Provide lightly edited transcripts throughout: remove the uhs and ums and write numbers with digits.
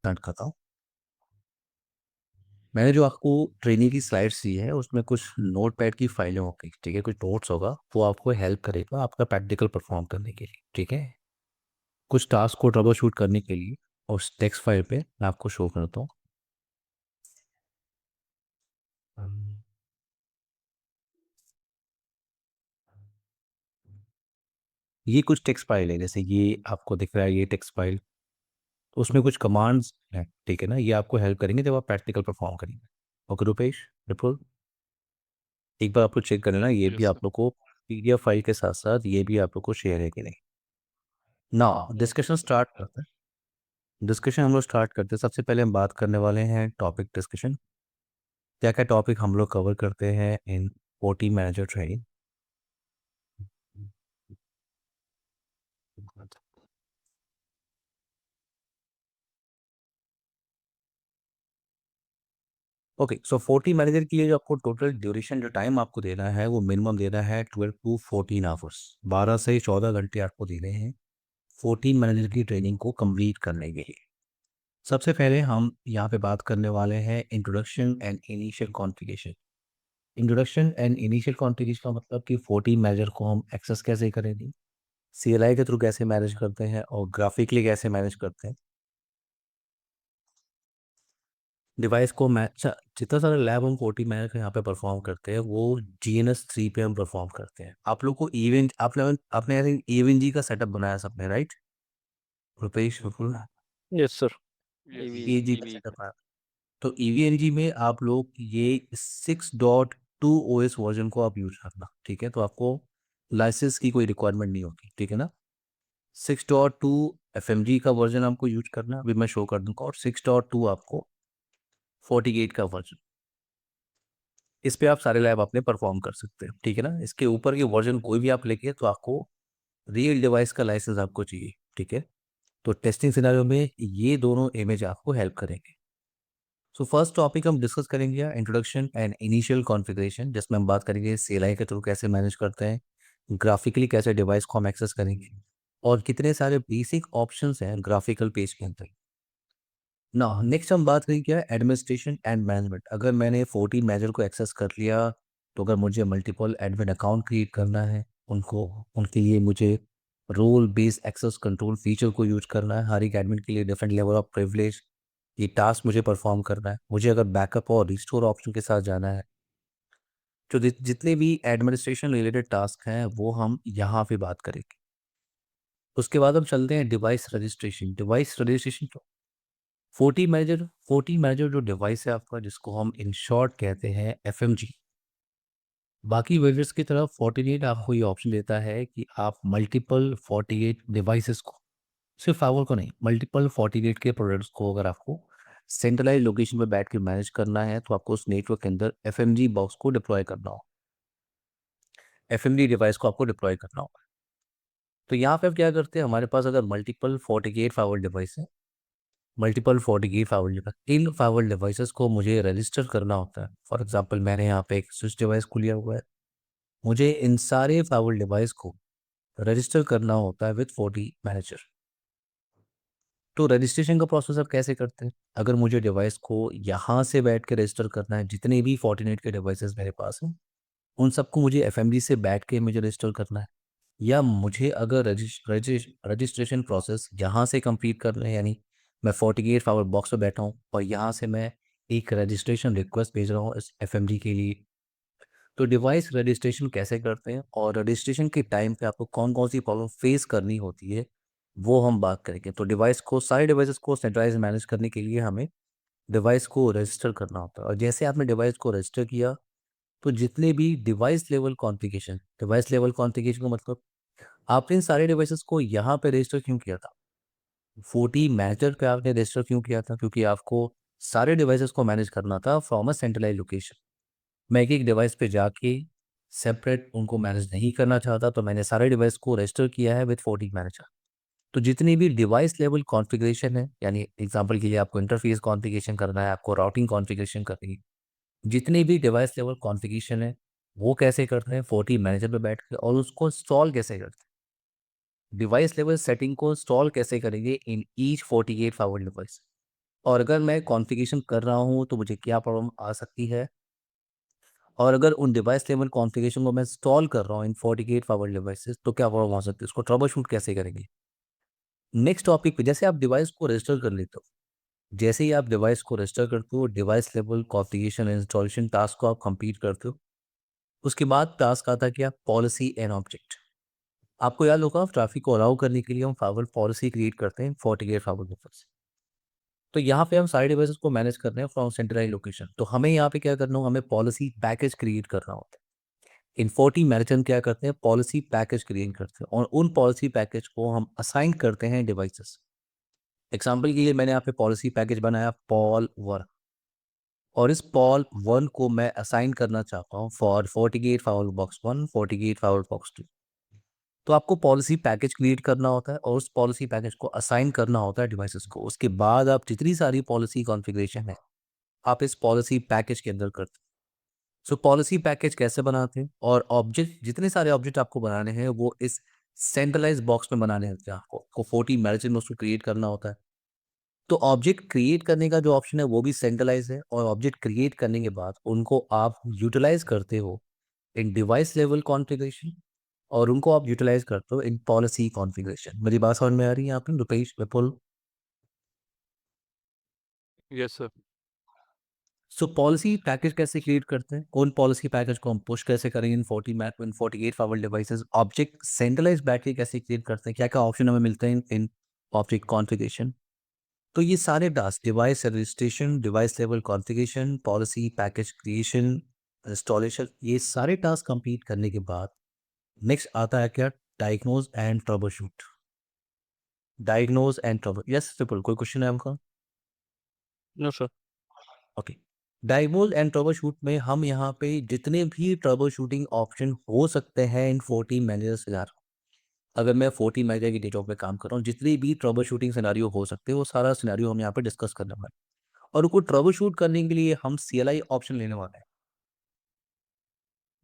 Start करता हूँ। मैंने जो आपको ट्रेनिंग की स्लाइड्स दी है उसमें कुछ नोटपैड की फाइलें होंगी, ठीक है, कुछ नोट्स होगा, वो आपको हेल्प करेगा आपका प्रैक्टिकल परफॉर्म करने के लिए, ठीक है। कुछ टास्क को ट्रबल शूट करने के लिए उस टेक्स्ट फाइल पे मैं आपको शो करता हूँ। ये कुछ टेक्स्ट फाइल है, जैसे ये आपको दिख रहा है ये टेक्स्ट फाइल, तो उसमें कुछ कमांड्स हैं, ठीक है ना, ये आपको हेल्प करेंगे जब आप प्रैक्टिकल परफॉर्म करेंगे। ओके रुपेश, विपुल, एक बार आप लोग चेक कर लेना, ये भी यस सर। आप लोग को पीडीएफ फाइल के साथ साथ ये भी आप लोग को शेयर है कि नहीं। ना डिस्कशन स्टार्ट करते हैं। डिस्कशन हम लोग स्टार्ट करते हैं, सबसे पहले हम बात करने वाले हैं टॉपिक डिस्कशन। क्या क्या टॉपिक हम लोग कवर करते हैं इन ओटी मैनेजर ट्रेनिंग। ओके, सो 40 मैनेजर के लिए जो आपको टोटल ड्यूरेशन जो टाइम आपको देना है वो मिनिमम देना है 12 टू 14 आवर्स, 12 से 14 घंटे आपको देने हैं 14 मैनेजर की ट्रेनिंग को कंप्लीट करने के लिए। सबसे पहले हम यहाँ पे बात करने वाले हैं introduction and initial configuration. Introduction and initial configuration का मतलब कि 14 मैनेजर को हम एक्सेस कैसे करेंगे, सीएलआई के थ्रू कैसे मैनेज करते हैं और ग्राफिकली कैसे मैनेज करते हैं। डिवाइस को मैं अच्छा, जितना सारा लैब हम 40 मैनेजर यहाँ पे परफॉर्म करते हैं वो GNS 3 पे हम परफॉर्म करते हैं। आप लोग को इवेंट आपने EVNG का सेटअप बनाया सबने, right Rupesh, Vipul? Yes sir. Yes, EV EVNG का ईवी सेटअप है। तो EVNG में आप लोग ये 6.2 OS वर्जन को आप यूज करना, ठीक है, तो आपको लाइसेंस की कोई रिक्वायरमेंट नहीं होगी, ठीक है ना। 6.2 FMG का वर्जन आपको यूज करना, अभी मैं शो कर दूंगा, और 6.2 आपको 48 का वर्जन, इस पे आप सारे लैब अपने परफॉर्म कर सकते हैं, ठीक है ना। इसके ऊपर के वर्जन कोई भी आप लेके तो आपको रियल डिवाइस का लाइसेंस आपको चाहिए, ठीक है। तो टेस्टिंग सिनेरियो में ये दोनों इमेज आपको हेल्प करेंगे। सो फर्स्ट टॉपिक हम डिस्कस करेंगे इंट्रोडक्शन एंड इनिशियल कॉन्फ़िगरेशन, जिसमें हम बात करेंगे सीएलआई के थ्रू कैसे मैनेज करते हैं, ग्राफिकली कैसे डिवाइस को हम एक्सेस करेंगे, और कितने सारे बेसिक ऑप्शंस हैं ग्राफिकल पेज के अंदर ना। नेक्स्ट हम बात करेंगे क्या, एडमिनिस्ट्रेशन एंड मैनेजमेंट। अगर मैंने 14 मैनेजर को एक्सेस कर लिया, तो अगर मुझे मल्टीपल एडमिन अकाउंट क्रिएट करना है, उनको उनके लिए मुझे role based access control feature को यूज करना है, हर एक एडमिन के लिए डिफरेंट लेवल ऑफ प्रिविलेज, ये टास्क मुझे परफॉर्म करना है। मुझे अगर बैकअप और रिस्टोर ऑप्शन के साथ जाना है, तो जितने भी एडमिनिस्ट्रेशन रिलेटेड टास्क हैं वो हम यहाँ पे बात करेंगे। उसके बाद हम चलते हैं device registration. Device registration 40 manager जो डिवाइस है आपका, जिसको हम इन शॉर्ट कहते हैं FMG। बाकी वेरिएंट्स की तरफ 48 आपको ये ऑप्शन देता है कि आप मल्टीपल 48 डिवाइसेस को, सिर्फ आवर को नहीं, मल्टीपल 48 के प्रोडक्ट्स को अगर आपको सेंट्रलाइज लोकेशन पे बैठ के मैनेज करना है, तो आपको उस नेटवर्क के अंदर FMG बॉक्स को डिप्लॉय करना हो, FMG डिवाइस को आपको डिप्लॉय करना होगा। तो यहाँ पे आप क्या करते हैं, हमारे पास अगर मल्टीपल 48 फाइवर डिवाइस है, मल्टीपल 48 फाइवर डिवाइस, इन फाइवर डिवाइसेस को मुझे रजिस्टर करना होता है। फॉर एग्जांपल मैंने यहाँ पे एक स्विच डिवाइस खुलिया हुआ है, मुझे इन सारे फाइवर डिवाइस को रजिस्टर करना होता है विद 40 मैनेजर। तो रजिस्ट्रेशन का प्रोसेस आप कैसे करते हैं, अगर मुझे डिवाइस को यहाँ से बैठ के रजिस्टर करना है, जितने भी 48 के डिवाइसेस मेरे पास हैं उन सबको मुझे FMG से बैठ के मुझे रजिस्टर करना है, या मुझे अगर रजिस्ट्रेशन प्रोसेस यहाँ से कंप्लीट करना है, यानी मैं 48 आवर बॉक्स पे बैठा हूँ और यहाँ से मैं एक रजिस्ट्रेशन रिक्वेस्ट भेज रहा हूँ इस FMG के लिए। तो डिवाइस रजिस्ट्रेशन कैसे करते हैं और रजिस्ट्रेशन के टाइम पे आपको कौन कौन सी प्रॉब्लम फेस करनी होती है, वो हम बात करेंगे। तो डिवाइस को, सारे डिवाइसेस को सेंट्रलाइज मैनेज करने के लिए हमें डिवाइस को रजिस्टर करना होता है, और जैसे आपने डिवाइस को रजिस्टर किया, तो जितने भी डिवाइस लेवल कॉन्फ़िगरेशन का मतलब, आपने इन सारे डिवाइसेस को यहाँ पे रजिस्टर क्यों किया था, 40 मैनेजर पे आपने रजिस्टर क्यों किया था, क्योंकि आपको सारे डिवाइसेस को मैनेज करना था फ्रॉम अ सेंट्रलाइज लोकेशन। मैं एक एक डिवाइस पे जाके सेपरेट उनको मैनेज नहीं करना चाहता, तो मैंने सारे डिवाइस को रजिस्टर किया है विद 40 मैनेजर। तो जितनी भी डिवाइस लेवल कॉन्फ़िगरेशन है, यानी एग्जांपल के लिए आपको इंटरफेस कॉन्फ़िगरेशन करना है, आपको राउटिंग कॉन्फ़िगरेशन करनी है, जितनी भी डिवाइस लेवल कॉन्फ़िगरेशन है वो कैसे करते हैं 40 मैनेजर पे बैठ के, और उसको इंस्टॉल कैसे करते हैं, डिवाइस लेवल सेटिंग को इंस्टॉल कैसे करेंगे इन ईच 48 फॉरवर्ड डिवाइस। और अगर मैं कॉन्फ़िगरेशन कर रहा हूँ तो मुझे क्या प्रॉब्लम आ सकती है, और अगर उन डिवाइस लेवल कॉन्फ़िगरेशन को मैं इंस्टॉल कर रहा हूँ इन FortiGate फ़ायरवॉल डिवाइसेज़ तो क्या प्रॉब्लम हो सकती है, उसको ट्रबल शूट कैसे करेंगे? नेक्स्ट टॉपिक पे जैसे आप डिवाइस को रजिस्टर कर लेते हो, जैसे ही आप डिवाइस को रजिस्टर करते हो, device level configuration installation task को आप कंप्लीट करते हो। उसके बाद टास्क आता है क्या? Policy and object. आपको याद होगा ट्रैफिक को अलाउ करने के लिए हम फ़ायरवॉल पॉलिसी क्रिएट करते हैं FortiGate फ़ायरवॉल डिवाइस। तो यहाँ पे हम सारे डिवाइसेज़ को मैनेज कर रहे हैं फ्रॉम सेंट्रलाइज़्ड लोकेशन। तो हमें यहाँ पे क्या करना होगा, हमें पॉलिसी पैकेज क्रिएट करना होता है। इन 40 मैनेजर क्या करते हैं, पॉलिसी पैकेज क्रिएट करते हैं और उन पॉलिसी पैकेज को हम असाइन करते हैं डिवाइसेस। एग्जांपल के लिए मैंने यहाँ पे पॉलिसी पैकेज बनाया पॉल 1, और इस पॉल 1 को मैं असाइन करना चाहता हूँ for FortiGate firewall box 1, FortiGate firewall box 2। तो आपको पॉलिसी पैकेज क्रिएट करना होता है और उस पॉलिसी पैकेज को असाइन करना होता है डिवाइसेस को। उसके बाद आप जितनी सारी पॉलिसी कॉन्फ़िगरेशन है, आप इस पॉलिसी पैकेज के अंदर करते हैं। सो पॉलिसी पैकेज कैसे बनाते हैं, और ऑब्जेक्ट जितने सारे ऑब्जेक्ट आपको बनाने हैं वो इस सेंट्रलाइज बॉक्स में बनाने होते हैं। आपको 40 मैनेजर में उसको क्रिएट करना होता है। तो ऑब्जेक्ट क्रिएट करने का जो ऑप्शन है वो भी सेंट्रलाइज है, और ऑब्जेक्ट क्रिएट करने के बाद उनको आप यूटिलाइज करते हो इन डिवाइस लेवल कॉन्फ़िगरेशन, और उनको आप यूटिलाइज करते हो इन पॉलिसी कॉन्फ़िगरेशन। मेरी बात समझ में आ रही है यहाँ पे Rupesh, Vipul? Yes sir. So policy package कैसे क्रिएट करते हैं, उन पॉलिसी पैकेज को हम पुश कैसे करेंगे इन 40 मैप इन 48 फाइवल डिवाइसेस, ऑब्जेक्ट सेंट्रलाइज बैटरी कैसे क्रिएट करते हैं, क्या क्या ऑप्शन हमें मिलते हैं इन ऑब्जेक्ट कॉन्फ़िगरेशन। तो ये सारे task device registration, device level configuration, policy package creation, installation, ये सारे टास्क कंप्लीट करने के बाद नेक्स्ट आता है क्या? Diagnose and trouble shoot. Diagnose and trouble, yes Vipul, कोई क्वेश्चन है आपका? No sir. Okay. Diagnose and trouble shoot में हम यहाँ पे जितने भी ट्रबल शूटिंग ऑप्शन हो सकते हैं इन 40 मैनेजर सिनारियो, अगर मैं 40 मैनेजर की डेटा पे काम कर रहा हूँ, जितनी भी ट्रबल शूटिंग सिनारियो हो सकते हैं वो सारा सिनारियो हम यहाँ पे डिस्कस करने वाले हैं। और उनको ट्रबल शूट करने के लिए हम CLI ऑप्शन लेने वाले हैं।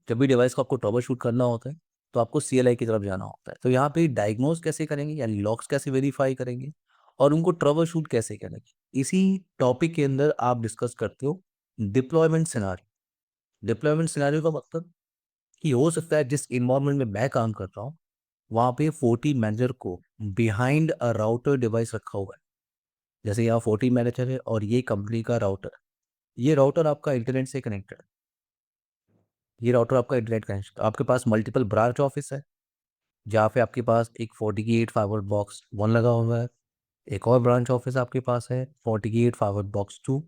जब भी डिवाइस को आपको ट्रबल शूट करना होता है तो आपको CLI की तरफ जाना होता है। तो यहाँ पे डायग्नोज कैसे करेंगे, यानी लॉक्स कैसे वेरीफाई करेंगे, और उनको ट्रबल शूट कैसे करेंगे, इसी टॉपिक के अंदर आप डिस्कस करते हो डिप्लॉयमेंट सिनारियो। डिप्लॉयमेंट सिनेरियो का मतलब कि हो सकता है जिस इन्वायरमेंट में मैं काम कर रहा हूँ वहाँ पे 40 मैनेजर को बिहाइंड अ राउटर डिवाइस रखा हुआ है। जैसे यहाँ 40 मैनेजर है और ये कंपनी का राउटर है। ये राउटर आपका इंटरनेट से कनेक्टेड है। ये राउटर आपका इंटरनेट कनेक्शन, आपके पास मल्टीपल ब्रांच ऑफिस है जहाँ पे आपके पास एक 48 फाइबर बॉक्स 1 लगा हुआ है। एक और ब्रांच ऑफिस आपके पास है 48 फाइबर बॉक्स 2,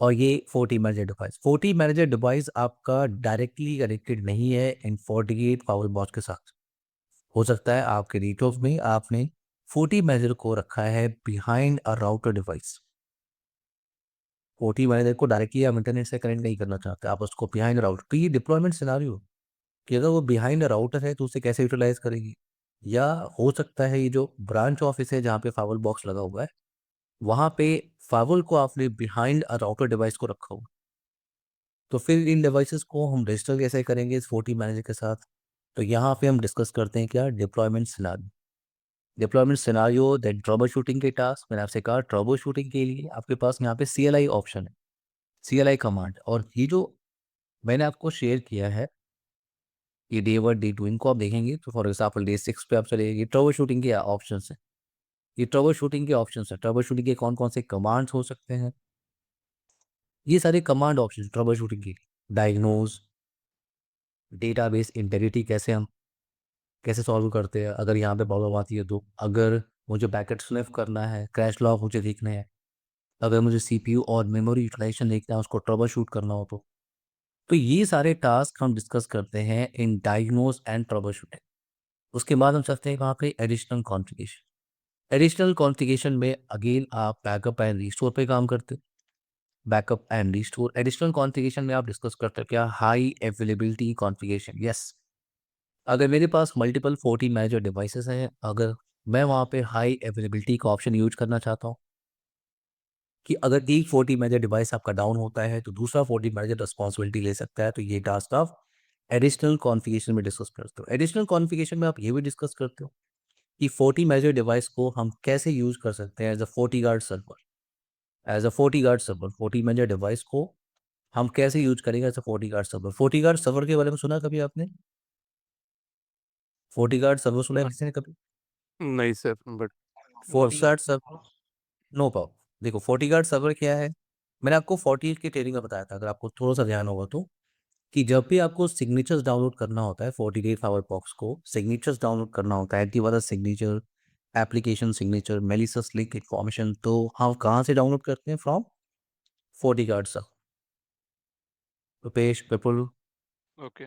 और ये 40 मैनेजर डिवाइस। 40 मैनेजर डिवाइस आपका डायरेक्टली कनेक्टेड नहीं है इन 48 पावर बॉक्स के साथ। हो सकता है आपके नेटवर्क में आपने 40 मैनेजर को रखा है behind a router device. 40 manager को डायरेक्टली आप इंटरनेट से कनेक्ट नहीं करना चाहते, आप उसको बिहाइंड राउटर। तो ये डिप्लॉयमेंट सिनारियो कि अगर वो बिहाइंड अ राउटर है तो उसे कैसे यूटिलाइज करेगी। या हो सकता है ये जो ब्रांच ऑफिस है जहाँ पे फाइबर बॉक्स लगा हुआ है, वहाँ पे फाइबर को आपने बिहाइंड अ राउटर डिवाइस को रखा हुआ। तो फिर इन डिवाइसेस को हम रजिस्टर कैसे करेंगे इस 40 मैनेजर के साथ। तो यहाँ पे हम डिस्कस करते हैं क्या? Deployment scenario. Deployment scenario that trouble shooting के टास्क, मैंने आपसे कहा ट्रबल शूटिंग के लिए आपके पास यहाँ पे CLI ऑप्शन है, CLI कमांड। और ये जो मैंने आपको शेयर किया है, ये डे 1 डे 2 इनको आप देखेंगे तो फॉर एग्जाम्पल डे 6 पे आप चले, ये ट्रबल शूटिंग के ऑप्शन है। ये ट्रबल शूटिंग के ऑप्शन है, ट्रबल शूटिंग के कौन कौन से कमांड्स हो सकते हैं, ये सारे कमांड ऑप्शन ट्रबल शूटिंग के लिए। डायग्नोज, डेटाबेस इंटेग्रिटी कैसे हम कैसे सॉल्व करते हैं अगर यहाँ पे प्रॉब्लम आती है तो, अगर मुझे पैकेट स्निफ करना है, क्रैश लॉग मुझे देखने हैं, अगर मुझे CPU और मेमोरी यूटिलाइजेशन देखना है, उसको ट्रबल शूट करना हो तो ये सारे टास्क हम डिस्कस करते हैं इन डायग्नोज एंड ट्रबल शूटिंग। उसके बाद हम चलते हैं वहाँ पे एडिशनल कॉन्फ़िगरेशन। एडिशनल कॉन्फ़िगरेशन में अगेन आप बैकअप एंड रिस्टोर पे काम करते हैं। Backup and restore additional configuration में आप डिस्कस करते हैं क्या? High availability configuration. यस, अगर मेरे पास मल्टीपल 40 मैनेजर डिवाइसेस हैं, अगर मैं वहाँ पे हाई अवेलेबिलिटी का ऑप्शन यूज करना चाहता हूँ कि अगर एक 40 मैनेजर डिवाइस आपका डाउन होता है तो दूसरा 40 मैनेजर रिस्पॉन्सिबिलिटी ले सकता है, तो ये टास्क आप एडिशनल कॉन्फ़िगरेशन में डिस्कस करते हो। एडिशनल कॉन्फ़िगरेशन में आप ये भी डिस्कस करते हो कि 40 मैनेजर डिवाइस को हम कैसे यूज कर सकते हैं as a 40 guard server. As a 40 guard server, 40 manager device को हम कैसे यूज करेंगे as a 40 guard server? 40 guard server के बारे में सुना कभी आपने? 40 गार्ड सर्वर सुना है न- किसी ने कभी? नहीं sir, but 40 guard server, no problem. देखो 40 गार्ड सर्वर क्या है, मैंने आपको 48 की ट्रेनिंग में बताया था, अगर आपको थोड़ा सा ध्यान होगा तो, कि जब भी आपको सिग्नेचर्स डाउनलोड करना होता है 48 फायरफॉक्स को, सिग्नेचर्स डाउनलोड करना होता है, antivirus signature, application signature, malicious link information, तो हम कहाँ से डाउनलोड करते हैं? From 40 guard server. Rupesh, Vipul, okay.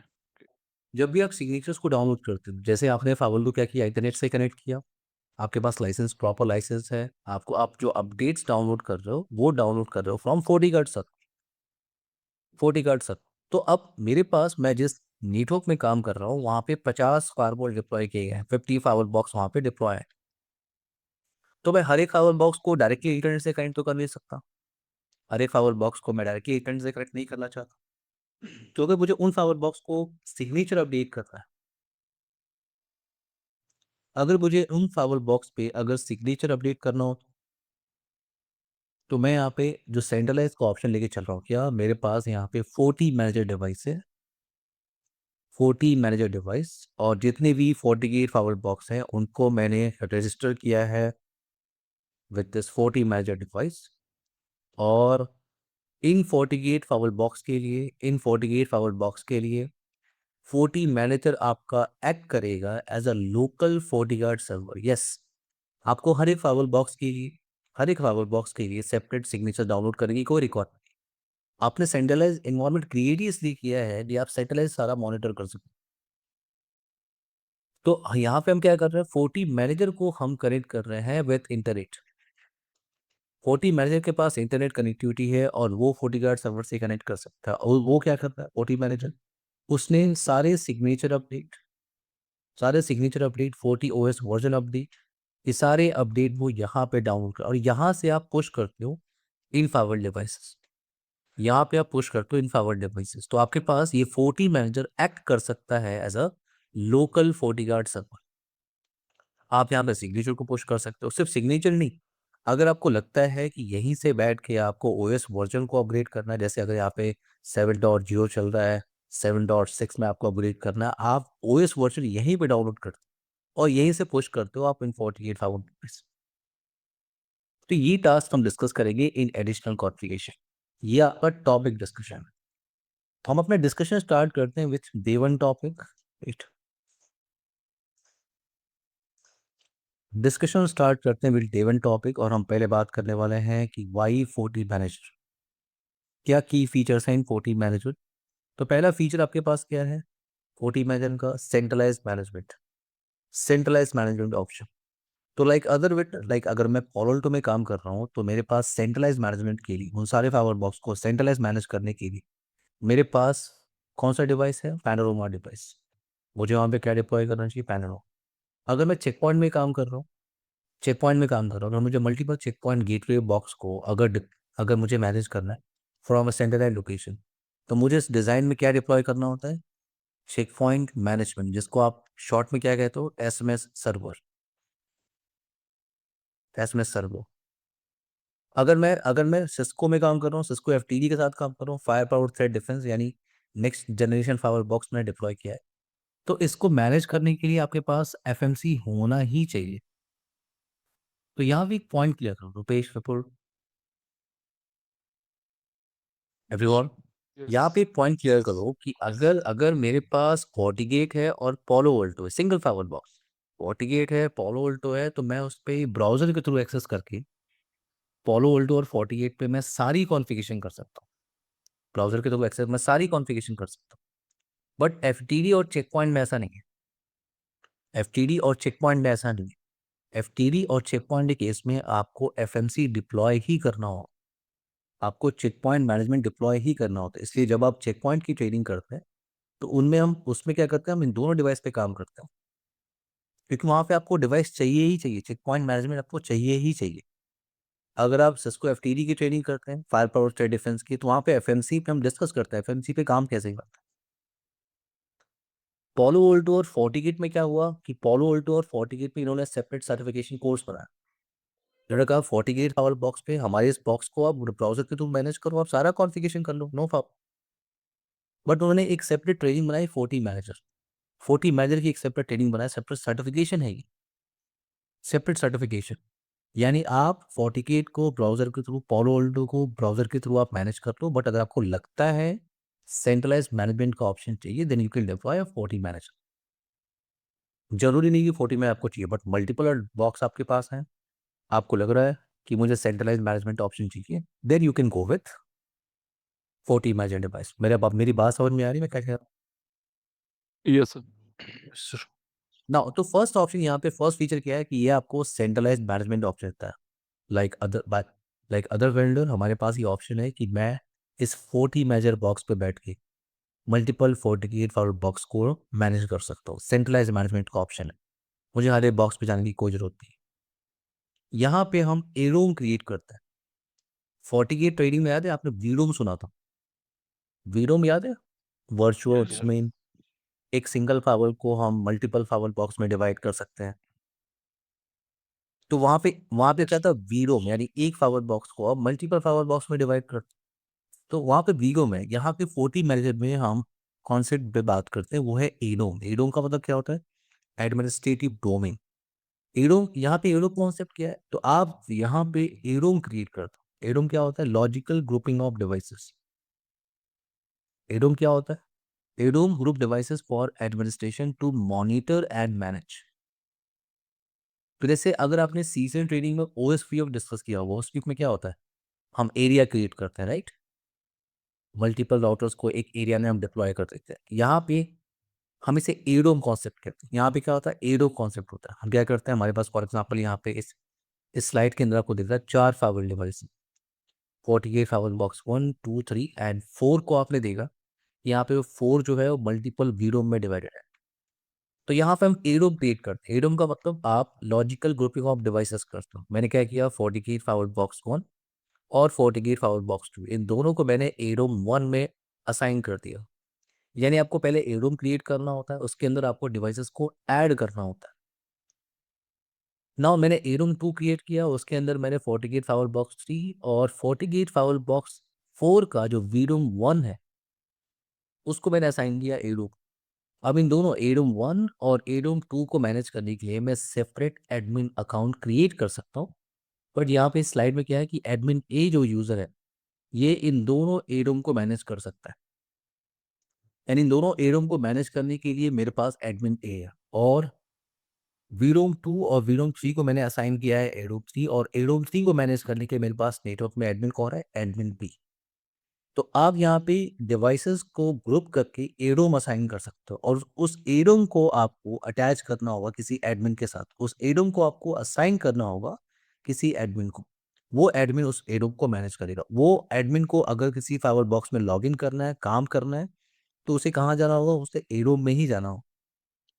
जब भी आप सिग्नेचर्स को डाउनलोड करते हो, जैसे आपने फावल को क्या किया, इंटरनेट से कनेक्ट किया, आपके पास लाइसेंस, प्रॉपर लाइसेंस है, आपको आप जो अपडेट्स डाउनलोड कर रहे हो वो डाउनलोड कर रहे हो from 40 guard server, 40 guard server. तो अब मेरे पास, मैं जिस नेटवर्क में काम कर रहा हूँ वहाँ पे 50 फायरवॉल डिप्लॉय किए गए हैं, 50 फायरवॉल बॉक्स वहाँ पे डिप्लॉय है। तो मैं हर एक फायरवॉल बॉक्स को डायरेक्टली इंटरनेट से कनेक्ट तो कर नहीं सकता, हर एक फायरवॉल बॉक्स को मैं डायरेक्टली इंटरनेट से कनेक्ट नहीं करना चाहता। तो अगर मुझे उन फायरवॉल बॉक्स को सिग्नेचर अपडेट करना है, अगर मुझे उन फायरवॉल बॉक्स पे अगर सिग्नेचर अपडेट करना हो, तो मैं यहाँ पे जो सेंट्रलाइज का ऑप्शन लेके चल रहा हूँ, क्या मेरे पास यहाँ पे 40 मैनेजर डिवाइस है, 40 मैनेजर डिवाइस, और जितने भी 48 फावर बॉक्स हैं उनको मैंने रजिस्टर किया है विद दिस 40 मैनेजर डिवाइस। और इन 48 फावर बॉक्स के लिए, इन 48 फावर बॉक्स के लिए 40 मैनेजर आपका एक्ट करेगा as a local 40 guard server. Yes, आपको हर एक फावर बॉक्स के लिए, हर एक फावर बॉक्स के लिए सेपरेट सिग्नेचर डाउनलोड करने की कोई रिकॉर्ड, आपने सेंट्रलाइज एनवायरनमेंट क्रिएट ही इसलिए किया है कि आप सेंट्रलाइज सारा मॉनिटर कर सकें। तो यहाँ पे हम क्या कर रहे हैं, 40 मैनेजर को हम कनेक्ट कर रहे हैं विथ इंटरनेट। 40 मैनेजर के पास इंटरनेट कनेक्टिविटी है और वो 40 गार्ड सर्वर से कनेक्ट कर सकता है। और वो क्या करता है 40 मैनेजर, उसने सारे सिग्नेचर अपडेट, सारे signature update, 40 OS version update, ये सारे अपडेट वो यहाँ पे डाउनलोड कर, और यहाँ से आप पुश करते हो इन फावर डिवाइसेस, यहाँ पे आप पुश करते हो इन फावर डिवाइसेस, तो आपके पास ये 40 मैनेजर एक्ट कर सकता है as a local 40 guard server. आप यहाँ पे सिग्नेचर को पुश कर सकते हो, सिर्फ सिग्नेचर नहीं, अगर आपको लगता है कि यहीं से बैठ के आपको ओएस वर्जन को अपग्रेड करना है, जैसे अगर यहाँ पे 7.0 चल रहा है, 7.6 में आपको अपग्रेड करना है, आप ओएस वर्जन यहीं पे डाउनलोड करते हो और यहीं से पुश करते हो आप इन 48 फाउंड। तो ये टास्क हम डिस्कस करेंगे इन एडिशनल कॉन्फ़िगरेशन, ये आपका टॉपिक डिस्कशन है। तो हम अपने डिस्कशन स्टार्ट करते हैं with day one topic. Discussion start करते हैं विद डे वन टॉपिक, और हम पहले बात करने वाले हैं कि वाई 40 मैनेजर, क्या की फीचर्स हैं इन 40 मैनेजर। तो पहला फीचर आपके पास क्या है 40 मैनेजर का, centralise management, centralise management option. तो लाइक अदर विट, लाइक अगर मैं पॉलो में काम कर रहा हूँ तो मेरे पास सेंट्रलाइज मैनेजमेंट के लिए, उन सारे फावर बॉक्स को सेंट्रलाइज मैनेज करने के लिए मेरे पास कौन सा डिवाइस है, पैनोरामा डिवाइस। मुझे वहाँ पे क्या डिप्लॉय करना चाहिए, पैनोरामा। अगर मैं चेक पॉइंट में काम कर रहा हूँ, चेक पॉइंट में काम कर रहा हूँ, अगर मुझे multiple check point gateway box को अगर मुझे मैनेज करना है फ्रॉम अ सेंट्रलाइज लोकेशन, तो मुझे इस डिज़ाइन में क्या डिप्लॉय करना होता है, चेक पॉइंट मैनेजमेंट, जिसको आप शॉर्ट में क्या कहते हो, एसएमएस सर्वर, एसएमएस सर्वर। अगर मैं सिस्को में काम कर रहा हूँ, सिस्को एफटीडी के साथ काम कर रहा हूँ, फायर पावर थ्रेट डिफेंस यानी नेक्स्ट जनरेशन फायर बॉक्स मैंने डिप्लॉय किया है, तो इसको मैनेज करने के लिए आपके पास एफएमसी होना ही चाहिए। तो यहाँ भी एक पॉइंट क्लियर करो रुपेश, विपुल, एवरीवन, यस। यहाँ पे एक पॉइंट क्लियर करो कि अगर अगर मेरे पास FortiGate है और पोलो वोल्टो है, सिंगल फावर बॉक्स, FortiGate है, पोलो वोल्टो है, तो मैं उस पर ब्राउजर के थ्रू एक्सेस करके पोलो वोल्टो और FortiGate पे मैं सारी कॉन्फ़िगरेशन कर सकता हूँ, ब्राउजर के थ्रू एक्सेस मैं सारी कॉन्फ़िगरेशन कर सकता हूँ। बट एफटीडी और चेक पॉइंट में ऐसा नहीं है, एफटीडी और चेक पॉइंट में ऐसा नहीं है। एफटीडी और चेक पॉइंट के केस में आपको एफएमसी डिप्लॉय ही करना हो, आपको चेक पॉइंट मैनेजमेंट डिप्लॉय ही करना होता है। इसलिए जब आप चेक पॉइंट की ट्रेनिंग करते हैं तो उनमें हम उसमें क्या करते हैं, हम इन दोनों डिवाइस पे काम करते हैं, क्योंकि वहाँ पे आपको डिवाइस चाहिए ही चाहिए, चेक पॉइंट मैनेजमेंट आपको चाहिए ही चाहिए। अगर आप सिस्को एफटीडी की ट्रेनिंग करते हैं, फायर पावर स्टेट डिफेंस की, तो वहाँ पे एफएमसी पे हम डिस्कस करते हैं एफएमसी पे काम कैसे करता है। पोलो वोल्टो और FortiGate में क्या हुआ कि पोलो वोल्टो और FortiGate में इन्होंने सेपरेट सर्टिफिकेशन कोर्स बनाया, मैंने कहा 48 आवर बॉक्स पे हमारे इस बॉक्स को आप ब्राउजर के थ्रू मैनेज करो, आप सारा कॉन्फ़िगरेशन कर लो, नो प्रॉब्लम। बट उन्होंने एक सेपरेट ट्रेनिंग बनाई 40 मैनेजर। 40 मैनेजर की एक सेपरेट ट्रेनिंग बनाई, सेपरेट सर्टिफिकेशन है ये, सेपरेट सर्टिफिकेशन। यानी आप FortiGate को ब्राउज़र के थ्रू, पालो अल्टो को ब्राउज़र के थ्रू आप मैनेज कर लो, बट अगर आपको लगता है सेंट्रलाइज़्ड मैनेजमेंट का ऑप्शन चाहिए, then you can deploy a 40 manager. ज़रूरी नहीं कि 40 में आपको चाहिए, बट मल्टीपल बॉक्स आपके पास हैं, आपको लग रहा है कि मुझे सेंट्रलाइज़्ड मैनेजमेंट ऑप्शन चाहिए, then you can go with 40 manager device. मेरी बात समझ में आ रही है मैं क्या कह रहा यस सर। हूँ? नाउ तो फर्स्ट ऑप्शन यहाँ पे फर्स्ट फीचर क्या है कि ये आपको सेंट्रलाइज्ड मैनेजमेंट ऑप्शन देता है। लाइक अदर वेंडर हमारे पास ये ऑप्शन है कि मैं इस 40 मेजर बॉक्स पे बैठ के मल्टीपल 48 फावर बॉक्स को मैनेज कर सकता हूँ। सेंट्रलाइज्ड मैनेजमेंट का ऑप्शन है, मुझे हर एक बॉक्स पे जाने की कोई जरूरत नहीं। यहाँ पे हम ए रूम क्रिएट करते हैं। 48 ट्रेडिंग में याद है आपने वी रूम सुना था? वी रूम याद है? Virtual yes sir. उसमें एक सिंगल फावर को हम मल्टीपल फावर बॉक्स में डिवाइड कर सकते हैं। तो वहाँ पे क्या था, वीरो में, यानी एक पावर बॉक्स को आप मल्टीपल पावर बॉक्स में डिवाइड कर। तो वहाँ पे वीरो में, यहाँ पे 40 मैनेजर में हम कॉन्सेप्ट पे बात करते हैं, वो है एडोम। एडोम का मतलब क्या होता है? Administrative domain. एडोम, यहाँ पे एडोम कॉन्सेप्ट क्या है, तो आप यहाँ पे एडोम क्रिएट करते हो। एडोम क्या होता है? Logical grouping of devices. ADOM क्या होता है? ADOM group devices for administration to monitor and manage. तो जैसे अगर आपने सीजन ट्रेनिंग में ओएसपीएफ डिस्कस किया होगा, ओएसपीएफ में क्या होता है? हम एरिया क्रिएट करते हैं, राइट? मल्टीपल राउटर्स को एक एरिया में हम डिप्लॉय कर देते हैं। यहाँ पे हम इसे एडोम कॉन्सेप्ट कहते हैं। यहाँ पे क्या होता है? एडोम कॉन्सेप्ट होता है। हम क्या करते हैं, हमारे पास फॉर एग्जांपल यहाँ पे इस स्लाइड के अंदर आपको दिख रहा है 4 file device, 48 file box 1 2 3 and 4 को आपने देखा। यहाँ पे 4 जो है वो मल्टीपल वीरोम में डिवाइडेड है। तो यहाँ पे हम एडोम क्रिएट करते हैं। एडोम का मतलब आप लॉजिकल ग्रुपिंग ऑफ डिवाइसेस करते हो। मैंने क्या किया, 48 फाइल बॉक्स 1 और 48 फाइल बॉक्स 2, इन दोनों को मैंने एडोम 1 में असाइन कर दिया। यानी आपको पहले ए रूम क्रिएट करना होता है, उसके अंदर आपको डिवाइसेस को ऐड करना होता है। नाउ मैंने ए रूम 2 क्रिएट किया, उसके अंदर मैंने 48 फाइल बॉक्स 3 और 48 फाइल बॉक्स 4 का जो वी रूम 1 है, उसको मैंने असाइन किया ए रूम। अब इन दोनों ए रूम 1 और ए रूम 2 को मैनेज करने के लिए मैं सेपरेट एडमिन अकाउंट क्रिएट कर सकता हूँ। बट यहाँ पे स्लाइड में क्या है कि एडमिन ए जो यूजर है, ये इन दोनों ए रूम को मैनेज कर सकता है। यानी इन दोनों ए रूम को मैनेज करने के लिए मेरे पास एडमिन ए है, और वीरोम 2 और वीरोम 3 को मैंने असाइन किया है एडोब 3, और एडोब 3 को मैनेज करने के लिए मेरे पास नेटवर्क में एडमिन कौन है? Admin B. तो आप यहाँ पे डिवाइसेस को ग्रुप करके एडोम असाइन कर सकते हो, और उस एडोम को आपको अटैच करना होगा किसी एडमिन के साथ। उस एडोम को आपको असाइन करना होगा किसी एडमिन को। वो एडमिन उस एडोम को मैनेज करेगा। वो एडमिन को अगर किसी फाइवर बॉक्स में लॉग इन करना है, काम करना है, तो उसे कहाँ जाना होगा? उसे एडोम में ही जाना होगा।